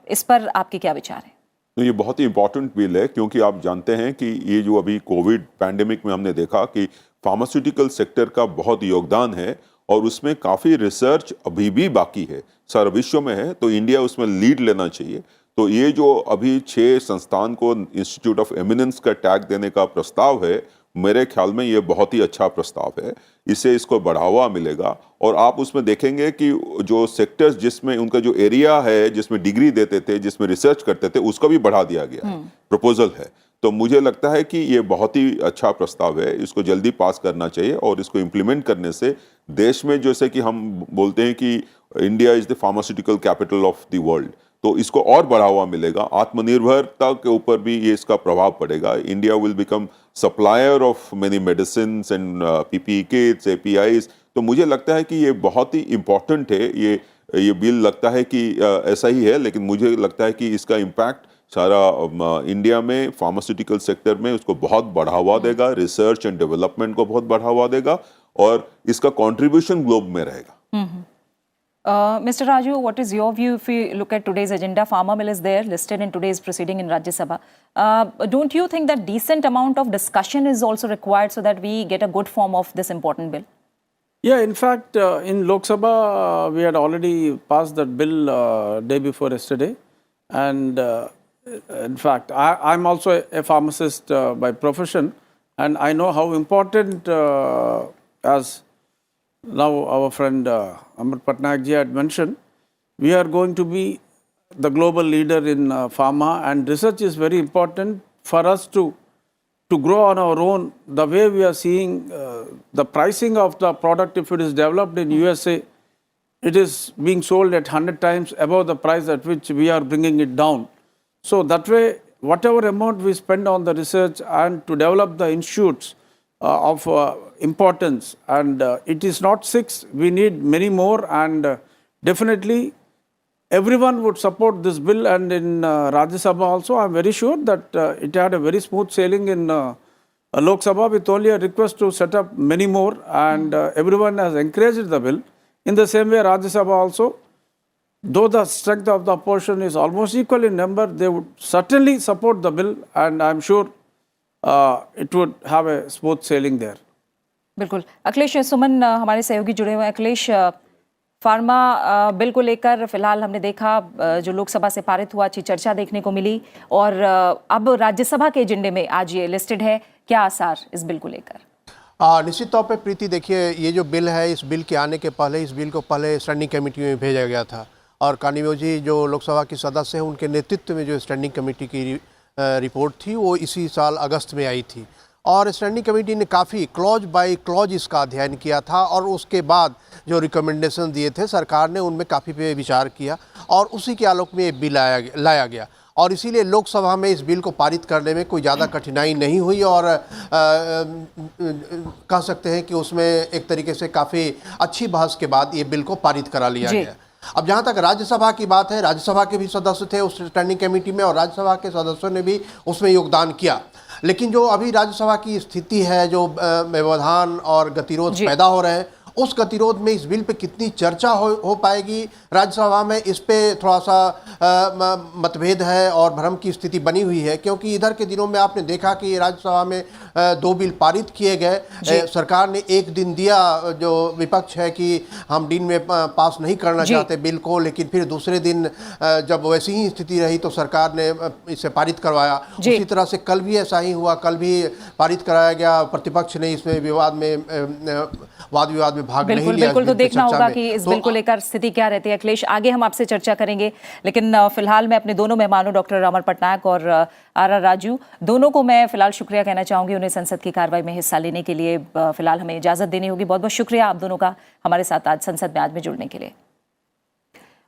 A: इस पर आपके क्या विचार हैं?
E: तो ये बहुत ही इम्पोर्टेंट बिल है, क्योंकि आप जानते हैं कि ये जो अभी कोविड पैंडेमिक में हमने देखा कि फार्मास्यूटिकल सेक्टर का बहुत योगदान है, और उसमें काफ़ी रिसर्च अभी भी बाकी है, सारा विश्व में है, तो इंडिया उसमें लीड लेना चाहिए। तो ये जो अभी 6 संस्थान को इंस्टीट्यूट ऑफ एमिनेंस का टैग देने का प्रस्ताव है, मेरे ख्याल में ये बहुत ही अच्छा प्रस्ताव है। इससे इसको बढ़ावा मिलेगा, और आप उसमें देखेंगे कि जो सेक्टर्स जिसमें उनका जो एरिया है, जिसमें डिग्री देते थे, जिसमें रिसर्च करते थे, उसको भी बढ़ा दिया गया है, प्रपोजल है। तो मुझे लगता है कि ये बहुत ही अच्छा प्रस्ताव है, इसको जल्दी पास करना चाहिए और इसको इम्प्लीमेंट करने से देश में, जैसे कि हम बोलते हैं कि India is the pharmaceutical capital of the world, तो इसको और बढ़ावा मिलेगा, आत्मनिर्भरता के ऊपर भी ये इसका प्रभाव पड़ेगा। India will become supplier of many medicine and PPE kits, APIs. तो मुझे लगता है कि ये बहुत ही इम्पोर्टेंट है। ये बिल लगता है कि ऐसा ही है, लेकिन मुझे लगता है कि इसका इम्पैक्ट सारा इंडिया में फार्मास्यूटिकल सेक्टर में उसको बहुत बढ़ावा देगा, रिसर्च एंड डेवलपमेंट को बहुत बढ़ावा देगा और इसका कंट्रीब्यूशन ग्लोब में रहेगा।
A: Mr. Raju, what is your view if we look at today's agenda? Pharma bill is there listed in today's proceeding in Rajya Sabha. Don't you think that decent amount of discussion is also required so that we get a good form of this important bill?
C: Yeah, in fact, in Lok Sabha, we had already passed that bill day before yesterday. And in fact, I'm also a pharmacist by profession, and I know how important, as now our friend Amar Patnaik ji had mentioned, we are going to be the global leader in pharma, and research is very important for us to grow on our own. The way we are seeing the pricing of the product, if it is developed in USA, it is being sold at 100 times above the price at which we are bringing it down. So that way, whatever amount we spend on the research and to develop the institutes of importance, and it is not 6, we need many more, and definitely everyone would support this bill. And in Rajya Sabha also, I am very sure that it had a very smooth sailing in Lok Sabha, with only a request to set up many more, and everyone has encouraged the bill. In the same way, Rajya Sabha also, though the strength of the opposition is almost equal in number, they would certainly support the bill, and I am sure it would have a smooth sailing there.
A: बिल्कुल। अखिलेश सुमन हमारे सहयोगी जुड़े हुए हैं। Akhilesh, pharma bill को लेकर फिलहाल हमने देखा जो लोकसभा से पारित हुआ, अच्छी चर्चा देखने को मिली, और अब राज्यसभा के एजेंडे में आज ये लिस्टेड है। क्या आसार इस बिल को लेकर?
D: निश्चित तौर पे प्रीति, देखिए, ये जो बिल है, इस बिल के आने के पहले इस बिल को पहले स्टैंडिंग कमेटी में भेजा गया था, और कानिमो जी जो लोकसभा के सदस्य हैं, उनके नेतृत्व में जो स्टैंडिंग कमेटी की रिपोर्ट थी वो इसी साल अगस्त में आई थी, और स्टैंडिंग कमेटी ने काफ़ी क्लॉज बाय क्लॉज इसका अध्ययन किया था, और उसके बाद जो रिकमेंडेशन दिए थे सरकार ने उनमें काफ़ी पे विचार किया, और उसी के आलोक में ये बिल लाया गया, और इसीलिए लोकसभा में इस बिल को पारित करने में कोई ज़्यादा कठिनाई नहीं हुई, और कह सकते हैं कि उसमें एक तरीके से काफ़ी अच्छी बहस के बाद ये बिल को पारित करा लिया गया। अब जहाँ तक राज्यसभा की बात है, राज्यसभा के भी सदस्य थे उस स्टैंडिंग कमेटी में, और राज्यसभा के सदस्यों ने भी उसमें योगदान किया, लेकिन जो अभी राज्यसभा की स्थिति है, जो व्यवधान और गतिरोध पैदा हो रहे हैं, उस गतिरोध में इस बिल पे कितनी चर्चा हो पाएगी राज्यसभा में, इस पे थोड़ा सा मतभेद है और भ्रम की स्थिति बनी हुई है, क्योंकि इधर के दिनों में आपने देखा कि राज्यसभा में 2 बिल पारित किए गए, सरकार ने 1 दिन दिया, जो विपक्ष है कि हम दिन में पास नहीं करना चाहते बिल को, लेकिन फिर दूसरे दिन जब वैसी ही स्थिति रही तो सरकार ने इसे पारित करवाया। उसी तरह से कल भी ऐसा ही हुआ, कल भी पारित कराया गया, प्रतिपक्ष ने इसमें वाद विवाद में भाग नहीं लिया।
A: बिल्कुल, तो देखना होगा कि इस बिल को लेकर स्थिति क्या रहती है। अखिलेश, आगे हम आपसे चर्चा करेंगे, लेकिन फिलहाल मैं अपने दोनों मेहमानों डॉक्टर अमर पटनायक और आर राजू, दोनों को मैं फिलहाल शुक्रिया कहना चाहूंगी उन्हें संसद की कार्रवाई में हिस्सा लेने के लिए। फिलहाल हमें इजाजत देनी होगी। बहुत बहुत शुक्रिया आप दोनों का हमारे साथ आज संसद में आज में जुड़ने के लिए।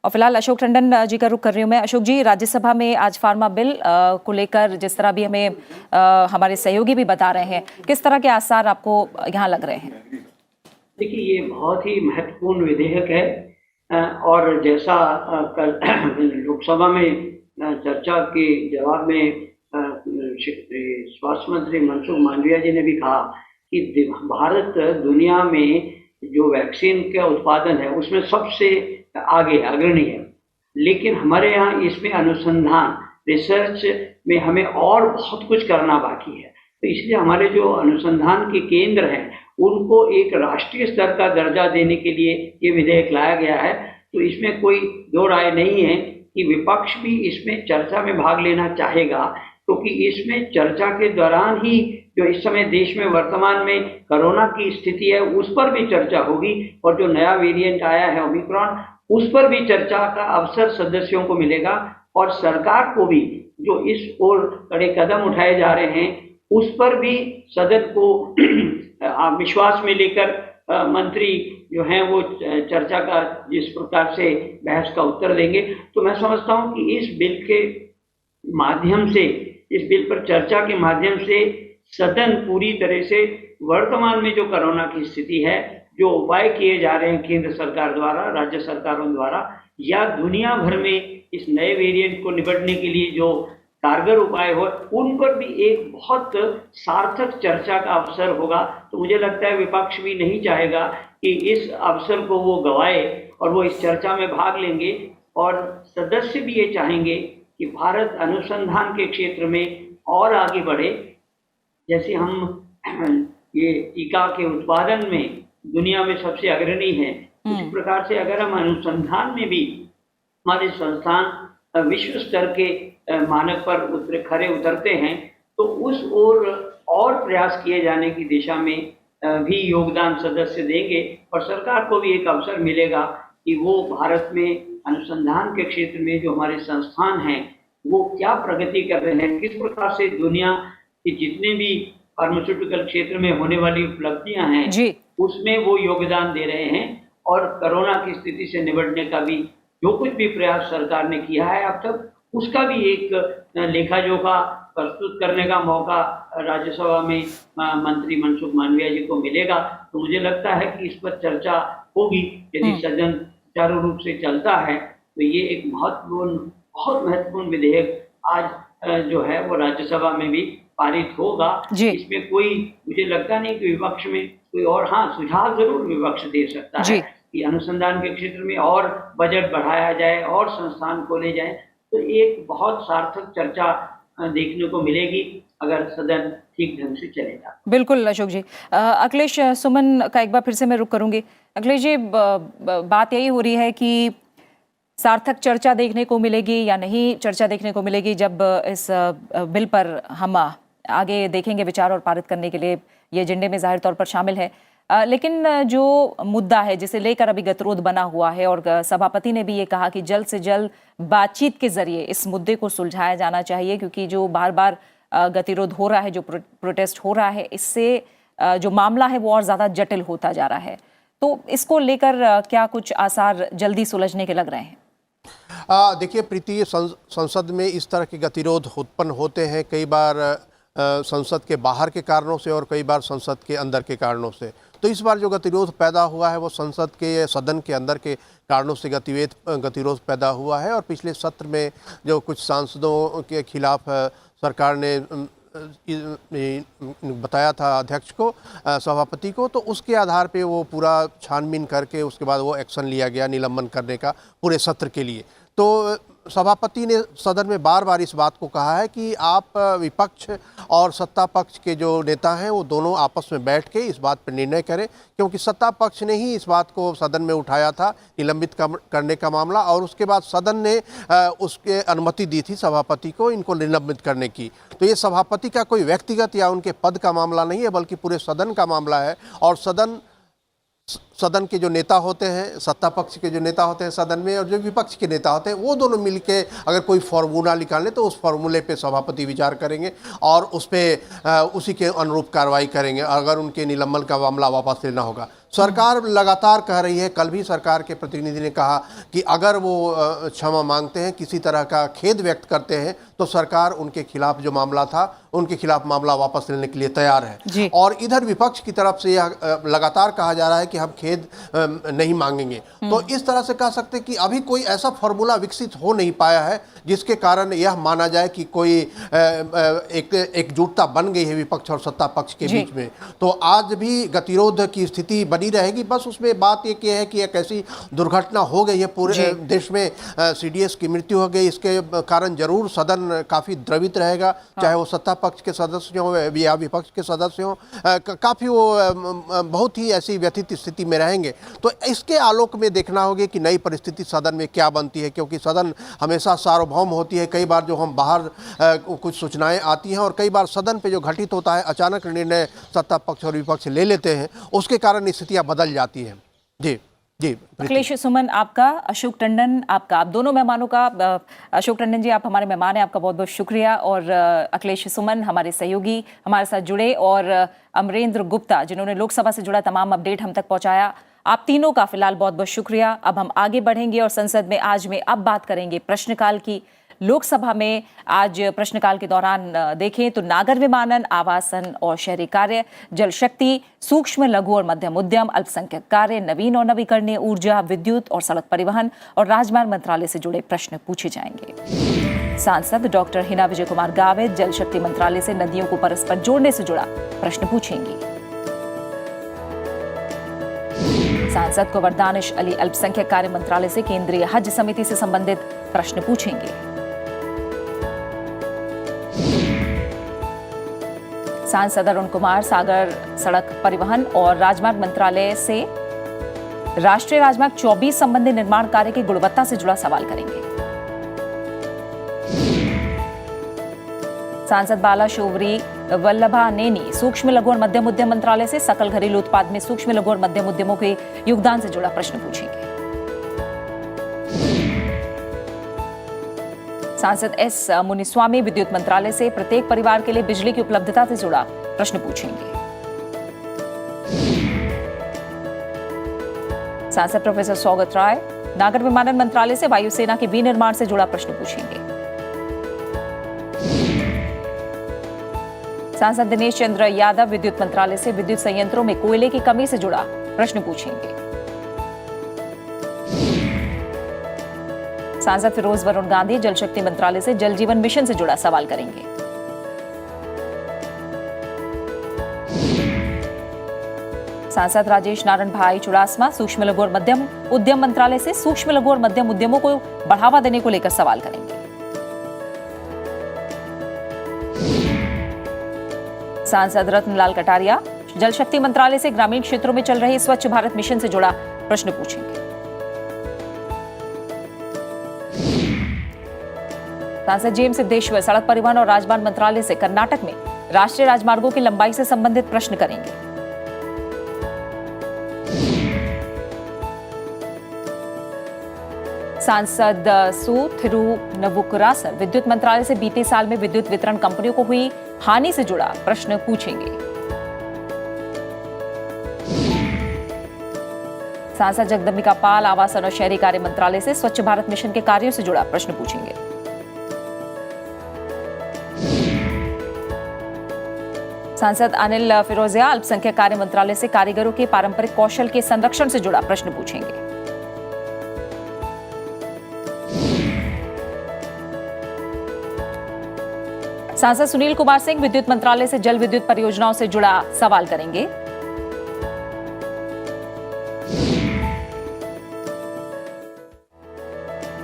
A: और फिलहाल अशोक टंडन जी का रुख कर रही हूँ मैं। अशोक जी, राज्यसभा में आज फार्मा बिल को लेकर जिस तरह भी हमें हमारे सहयोगी भी बता रहे हैं, किस तरह के आसार आपको यहाँ लग रहे हैं?
F: देखिए, ये बहुत ही महत्वपूर्ण विधेयक है, और जैसा कल लोकसभा में चर्चा के जवाब में स्वास्थ्य मंत्री मनसुख मांडविया जी ने भी कहा कि भारत दुनिया में जो वैक्सीन का उत्पादन है उसमें सबसे आगे अग्रणी है, लेकिन हमारे यहाँ इसमें अनुसंधान रिसर्च में हमें और बहुत कुछ करना बाकी है। तो इसलिए हमारे जो अनुसंधान के केंद्र हैं उनको एक राष्ट्रीय स्तर का दर्जा देने के लिए ये विधेयक लाया गया है। तो इसमें कोई दो राय नहीं है कि विपक्ष भी इसमें चर्चा में भाग लेना चाहेगा, क्योंकि इसमें चर्चा के दौरान ही जो इस समय देश में वर्तमान में कोरोना की स्थिति है उस पर भी चर्चा होगी, और जो नया वेरिएंट आया है ओमिक्रॉन, उस पर भी चर्चा का अवसर सदस्यों को मिलेगा, और सरकार को भी जो इस ओर कड़े कदम उठाए जा रहे हैं उस पर भी सदन को विश्वास में लेकर मंत्री जो हैं वो चर्चा का जिस प्रकार से बहस का उत्तर देंगे, तो मैं समझता हूं कि इस बिल के माध्यम से, इस बिल पर चर्चा के माध्यम से सदन पूरी तरह से वर्तमान में जो कोरोना की स्थिति है, जो उपाय किए जा रहे हैं केंद्र सरकार द्वारा, राज्य सरकारों द्वारा, या दुनिया भर में इस नए वेरिएंट को निपटने के लिए जो कारगर उपाय हो, उन पर भी एक बहुत सार्थक चर्चा का अवसर होगा। तो मुझे लगता है विपक्ष भी नहीं चाहेगा कि इस अवसर को वो गंवाए और वो इस चर्चा में भाग लेंगे, और सदस्य भी ये चाहेंगे कि भारत अनुसंधान के क्षेत्र में और आगे बढ़े। जैसे हम ये टीका के उत्पादन में दुनिया में सबसे अग्रणी हैं, इस प्रकार से अगर हम अनुसंधान में भी हमारे संस्थान विश्व स्तर के मानक पर खरे उतरते हैं, तो उस ओर और प्रयास किए जाने की दिशा में भी योगदान सदस्य देंगे, और सरकार को भी एक अवसर मिलेगा कि वो भारत में अनुसंधान के क्षेत्र में जो हमारे संस्थान हैं वो क्या प्रगति कर रहे हैं, किस प्रकार से दुनिया के जितने भी फार्मास्यूटिकल क्षेत्र में होने वाली उपलब्धियां हैं
A: जी,
F: उसमें वो योगदान दे रहे हैं, और कोरोना की स्थिति से निपटने का भी जो कुछ भी प्रयास सरकार ने किया है अब तक, उसका भी एक लेखा जोखा प्रस्तुत करने का मौका राज्यसभा में मंत्री मनसुख मांडविया जी को मिलेगा। तो मुझे लगता है कि इस पर चर्चा होगी। यदि सदन सुचारू रूप से चलता है तो ये एक बहुत महत्वपूर्ण विधेयक आज जो है वो राज्यसभा में भी पारित होगा। इसमें कोई, मुझे लगता नहीं कि विपक्ष में कोई और, हाँ, सुझाव जरूर विपक्ष दे सकता है कि अनुसंधान के क्षेत्र में और बजट बढ़ाया जाए और संस्थान खोले जाए, तो एक बहुत सार्थक चर्चा देखने को मिलेगी अगर सदन ठीक ढंग से चलेगा।
A: बिल्कुल अशोक जी। अखिलेश, सुमन का एक बार फिर से मैं रुक करूंगी। अखिलेश जी, बात यही हो रही है कि सार्थक चर्चा देखने को मिलेगी या नहीं चर्चा देखने को मिलेगी जब इस बिल पर हम आगे देखेंगे विचार और पारित करने के लिए ये एजेंडे में जाहिर तौर पर शामिल है। लेकिन जो मुद्दा है जिसे लेकर अभी गतिरोध बना हुआ है, और सभापति ने भी ये कहा कि जल्द से जल्द बातचीत के जरिए इस मुद्दे को सुलझाया जाना चाहिए, क्योंकि जो बार बार गतिरोध हो रहा है, जो प्रोटेस्ट हो रहा है, इससे जो मामला है वो और ज़्यादा जटिल होता जा रहा है। तो इसको लेकर क्या कुछ आसार जल्दी सुलझने के लग रहे हैं?
D: देखिए प्रीति, संसद में इस तरह के गतिरोध उत्पन्न होते हैं, कई बार संसद के बाहर के कारणों से और कई बार संसद के अंदर के कारणों से। तो इस बार जो गतिरोध पैदा हुआ है वो संसद के सदन के अंदर के कारणों से गतिरोध पैदा हुआ है, और पिछले सत्र में जो कुछ सांसदों के खिलाफ सरकार ने बताया था अध्यक्ष को, सभापति को, तो उसके आधार पे वो पूरा छानबीन करके उसके बाद वो एक्शन लिया गया निलंबन करने का पूरे सत्र के लिए। तो सभापति ने सदन में बार बार इस बात को कहा है कि आप विपक्ष और सत्ता पक्ष के जो नेता हैं वो दोनों आपस में बैठ के इस बात पर निर्णय करें, क्योंकि सत्ता पक्ष ने ही इस बात को सदन में उठाया था निलंबित करने का मामला, और उसके बाद सदन ने उसके अनुमति दी थी सभापति को इनको निलंबित करने की। तो ये सभापति का कोई व्यक्तिगत या उनके पद का मामला नहीं है, बल्कि पूरे सदन का मामला है। और सदन के जो नेता होते हैं, सत्ता पक्ष के जो नेता होते हैं सदन में, और जो विपक्ष के नेता होते हैं, वो दोनों मिलके अगर कोई फार्मूला निकालें तो उस फार्मूले पे सभापति विचार करेंगे और उस पे उसी के अनुरूप कार्रवाई करेंगे अगर उनके निलंबन का मामला वापस लेना होगा। सरकार लगातार कह रही है, कल भी सरकार के प्रतिनिधि ने कहा कि अगर वो क्षमा मांगते हैं, किसी तरह का खेद व्यक्त करते हैं, तो सरकार उनके खिलाफ जो मामला था उनके खिलाफ मामला वापस लेने के लिए तैयार है। और इधर विपक्ष की तरफ से यह लगातार कहा जा रहा है कि हम खेद नहीं मांगेंगे। तो इस तरह से कह सकते कि अभी कोई ऐसा फॉर्मूला विकसित हो नहीं पाया है जिसके कारण यह माना जाए कि कोई एकजुटता बन गई है विपक्ष और सत्ता पक्ष के बीच में। तो आज भी गतिरोध की स्थिति बनी रहेगी। बस उसमें बात ये है कि एक ऐसी दुर्घटना हो गई है पूरे देश में, सीडीएस की मृत्यु हो गई, इसके कारण जरूर सदन काफी द्रवित रहेगा, चाहे वो सत्ता पक्ष के सदस्य हों या विपक्ष के सदस्य हों, काफी वो बहुत ही ऐसी व्यथित स्थिति में रहेंगे। तो इसके आलोक में देखना होगा कि नई परिस्थिति सदन में क्या बनती है, क्योंकि सदन हमेशा सार्वभौम होती है। कई बार जो हम बाहर कुछ सूचनाएं आती हैं और कई बार सदन पे जो घटित होता है अचानक निर्णय सत्ता पक्ष और विपक्ष ले लेते हैं, उसके कारण स्थितियां बदल जाती हैं। जी जी प्रीति।
A: अखिलेश सुमन आपका, अशोक टंडन आपका, आप दोनों मेहमानों का, अशोक टंडन जी आप हमारे मेहमान हैं, आपका बहुत बहुत शुक्रिया, और अखिलेश सुमन हमारे सहयोगी हमारे साथ जुड़े, और अमरेंद्र गुप्ता जिन्होंने लोकसभा से जुड़ा तमाम अपडेट हम तक पहुंचाया। आप तीनों का फिलहाल बहुत बहुत शुक्रिया। अब हम आगे बढ़ेंगे और संसद में आज में अब बात करेंगे प्रश्नकाल की। लोकसभा में आज प्रश्नकाल के दौरान देखें तो नागर विमानन, आवासन और शहरी कार्य, जल शक्ति, सूक्ष्म लघु और मध्यम उद्यम, अल्पसंख्यक कार्य, नवीन और नवीकरणीय ऊर्जा, विद्युत और सड़क परिवहन और राजमार्ग मंत्रालय से जुड़े प्रश्न पूछे जाएंगे। सांसद डॉक्टर हिना विजय कुमार गावित जल शक्ति मंत्रालय से नदियों को परस्पर जोड़ने से जुड़ा प्रश्न पूछेंगी। सांसद कुंवर दानिश अली अल्पसंख्यक कार्य मंत्रालय से केंद्रीय हज समिति से संबंधित प्रश्न पूछेंगे। सांसद अरुण कुमार सागर सड़क परिवहन और राजमार्ग मंत्रालय से राष्ट्रीय राजमार्ग 24 संबंधी निर्माण कार्य की गुणवत्ता से जुड़ा सवाल करेंगे। सांसद बाला शोवरी वल्लभा नेनी सूक्ष्म लघु और मध्यम उद्यम मंत्रालय से सकल घरेलू उत्पाद में सूक्ष्म लघु और मध्यम उद्यमों के योगदान से जुड़ा प्रश्न पूछेंगे। सांसद एस मुनिस्वामी विद्युत मंत्रालय से प्रत्येक परिवार के लिए बिजली की उपलब्धता से जुड़ा प्रश्न पूछेंगे। सांसद प्रोफेसर सौगत राय नागर विमानन मंत्रालय से वायुसेना के विनिर्माण से जुड़ा प्रश्न पूछेंगे। सांसद दिनेश चंद्र यादव विद्युत मंत्रालय से विद्युत संयंत्रों में कोयले की कमी से जुड़ा प्रश्न पूछेंगे। सांसद फिरोज वरुण गांधी जल शक्ति मंत्रालय से जल जीवन मिशन से जुड़ा सवाल करेंगे। सांसद राजेश नारायण भाई चुड़ासमा सूक्ष्म लघु और मध्यम उद्यम मंत्रालय से सूक्ष्म लघु और मध्यम उद्यमों को बढ़ावा देने को लेकर सवाल करेंगे। सांसद रत्नलाल कटारिया जल शक्ति मंत्रालय से ग्रामीण क्षेत्रों में चल रहे स्वच्छ भारत मिशन से जुड़ा प्रश्न पूछेंगे। सांसद जेएम सिद्धेश्वर सड़क परिवहन और राजमार्ग मंत्रालय से कर्नाटक में राष्ट्रीय राजमार्गों की लंबाई से संबंधित प्रश्न करेंगे। सांसद सु थिरुनवुकरासन विद्युत मंत्रालय से बीते साल में विद्युत वितरण कंपनियों को हुई हानि से जुड़ा प्रश्न पूछेंगे। सांसद जगदम्बिका पाल आवासन और शहरी कार्य मंत्रालय से स्वच्छ भारत मिशन के कार्यों से जुड़ा प्रश्न पूछेंगे। सांसद अनिल फिरोजिया अल्पसंख्यक कार्य मंत्रालय से कारीगरों के पारंपरिक कौशल के संरक्षण से जुड़ा प्रश्न पूछेंगे। सांसद सुनील कुमार सिंह विद्युत मंत्रालय से जल विद्युत परियोजनाओं से जुड़ा सवाल करेंगे।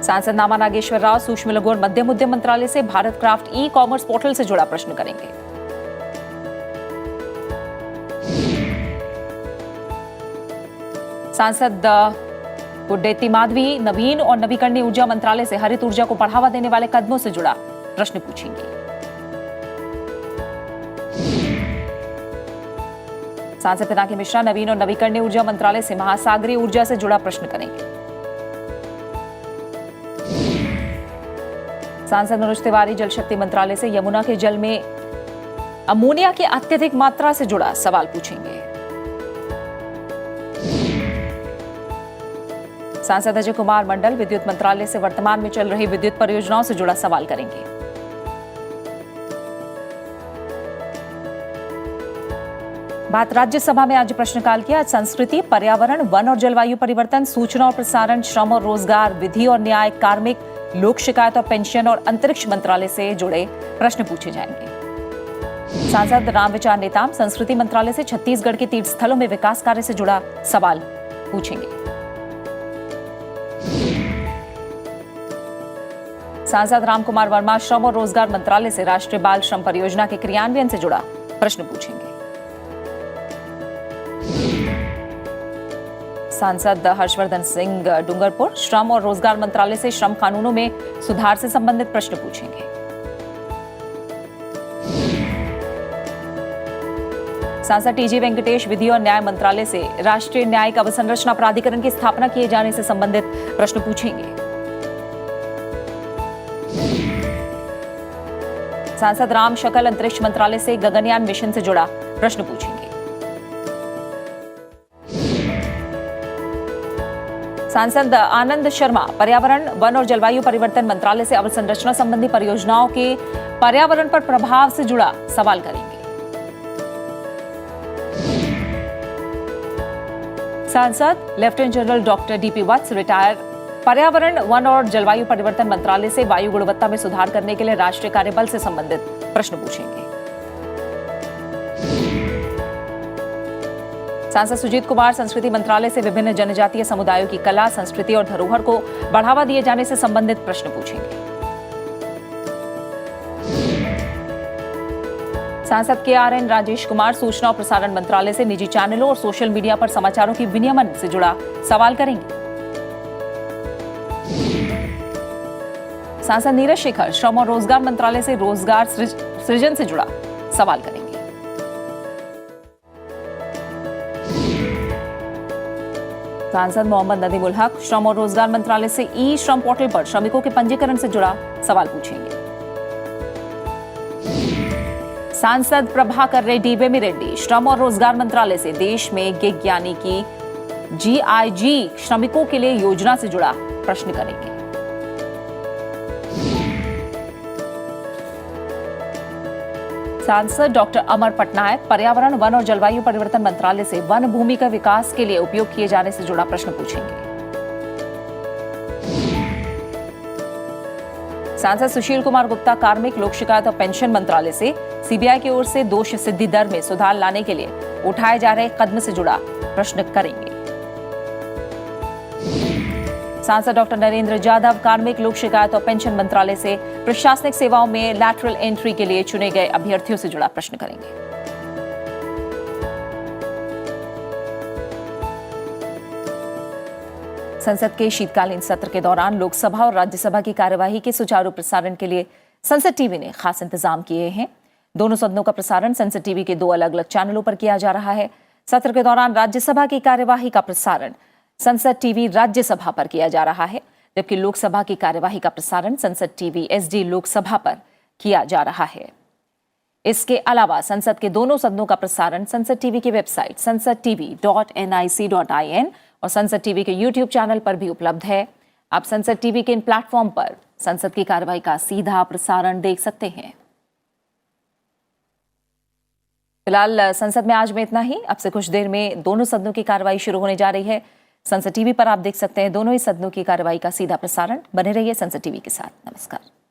A: सांसद नामा नागेश्वर राव सूक्ष्म लघु और मध्यम उद्यम मंत्रालय से Bharat craft e commerce portal से जुड़ा प्रश्न करेंगे। सांसद गुड्डेती माधवी नवीन और नवीकरणीय ऊर्जा मंत्रालय से हरित ऊर्जा को बढ़ावा देने वाले कदमों से जुड़ा प्रश्न पूछेंगे। सांसद पिनाकी मिश्रा नवीन और नवीकरणीय ऊर्जा मंत्रालय से महासागरीय ऊर्जा से जुड़ा प्रश्न करेंगे। सांसद मनोज तिवारी जल शक्ति मंत्रालय से यमुना के जल में अमोनिया की अत्यधिक मात्रा से जुड़ा सवाल पूछेंगे। सांसद अजय कुमार मंडल विद्युत मंत्रालय से वर्तमान में चल रही विद्युत परियोजनाओं से जुड़ा सवाल करेंगे। बात राज्यसभा में आज प्रश्नकाल की। आज संस्कृति, पर्यावरण, वन और जलवायु परिवर्तन, सूचना और प्रसारण, श्रम और रोजगार, विधि और न्याय, कार्मिक, लोक शिकायत और पेंशन और अंतरिक्ष मंत्रालय से जुड़े प्रश्न पूछे जाएंगे। सांसद रामविचार नेताम संस्कृति मंत्रालय से छत्तीसगढ़ के तीर्थ स्थलों में विकास कार्य से जुड़ा सवाल पूछेंगे। सांसद रामकुमार वर्मा श्रम और रोजगार मंत्रालय से राष्ट्रीय बाल श्रम परियोजना के क्रियान्वयन से जुड़ा प्रश्न पूछेंगे। सांसद हर्षवर्धन सिंह डूंगरपुर श्रम और रोजगार मंत्रालय से श्रम कानूनों में सुधार से संबंधित प्रश्न पूछेंगे। सांसद टीजी वेंकटेश विधि और न्याय मंत्रालय से राष्ट्रीय न्यायिक अवसंरचना प्राधिकरण की स्थापना किए जाने से संबंधित प्रश्न पूछेंगे। सांसद राम शकल अंतरिक्ष मंत्रालय से गगनयान मिशन से जुड़ा प्रश्न पूछेंगे। सांसद आनंद शर्मा पर्यावरण, वन और जलवायु परिवर्तन मंत्रालय से अवसंरचना संबंधी परियोजनाओं के पर्यावरण पर प्रभाव से जुड़ा सवाल करेंगे। सांसद लेफ्टिनेंट जनरल डॉक्टर डीपी वत्स रिटायर पर्यावरण, वन और जलवायु परिवर्तन मंत्रालय से वायु गुणवत्ता में सुधार करने के लिए राष्ट्रीय कार्यबल से संबंधित प्रश्न पूछेंगे। सांसद सुजीत कुमार संस्कृति मंत्रालय से विभिन्न जनजातीय समुदायों की कला, संस्कृति और धरोहर को बढ़ावा दिए जाने से संबंधित प्रश्न पूछेंगे। सांसद KRN राजेश कुमार सूचना और प्रसारण मंत्रालय से निजी चैनलों और सोशल मीडिया पर समाचारों की विनियमन से जुड़ा सवाल करेंगे। सांसद नीरज शेखर श्रम और रोजगार मंत्रालय से रोजगार सृजन से जुड़ा सवाल करेंगे। सांसद मोहम्मद नदीम उल हक श्रम और रोजगार मंत्रालय से ई श्रम पोर्टल पर श्रमिकों के पंजीकरण से जुड़ा सवाल पूछेंगे। सांसद प्रभाकर रेड्डी वेमिरेड्डी श्रम और रोजगार मंत्रालय से देश में गिग यानी कि GIG श्रमिकों के लिए योजना से जुड़ा प्रश्न करेंगे। सांसद डॉक्टर अमर पटनायक पर्यावरण, वन और जलवायु परिवर्तन मंत्रालय से वन भूमि का विकास के लिए उपयोग किए जाने से जुड़ा प्रश्न पूछेंगे। सांसद सुशील कुमार गुप्ता कार्मिक, लोक शिकायत और पेंशन मंत्रालय से CBI की ओर से दोष सिद्धि दर में सुधार लाने के लिए उठाए जा रहे कदम से जुड़ा प्रश्न करेंगे। सांसद डॉक्टर नरेंद्र जाधव कार्मिक, लोक शिकायत और पेंशन मंत्रालय से प्रशासनिक सेवाओं में लैटरल एंट्री के लिए चुने गए अभ्यर्थियों से जुड़ा प्रश्न करेंगे। संसद के शीतकालीन सत्र के दौरान लोकसभा और राज्यसभा की कार्यवाही के सुचारू प्रसारण के लिए संसद टीवी ने खास इंतजाम किए हैं। दोनों सदनों का प्रसारण संसद टीवी के 2 अलग अलग चैनलों पर किया जा रहा है। सत्र के दौरान राज्यसभा की कार्यवाही का प्रसारण संसद टीवी राज्यसभा पर किया जा रहा है, जबकि लोकसभा की कार्यवाही का प्रसारण संसद टीवी SD लोकसभा पर किया जा रहा है। इसके अलावा संसद के दोनों सदनों का प्रसारण संसद टीवी की वेबसाइट sansadtv.nic.in और संसद टीवी के YouTube चैनल पर भी उपलब्ध है। आप संसद टीवी के इन प्लेटफॉर्म पर संसद की कार्यवाही का सीधा प्रसारण देख सकते हैं। फिलहाल संसद में आज में इतना ही। अब से कुछ देर में दोनों सदनों की कार्यवाही शुरू होने जा रही है। संसद टीवी पर आप देख सकते हैं दोनों ही सदनों की कार्यवाही का सीधा प्रसारण। बने रहिए संसद टीवी के साथ। नमस्कार।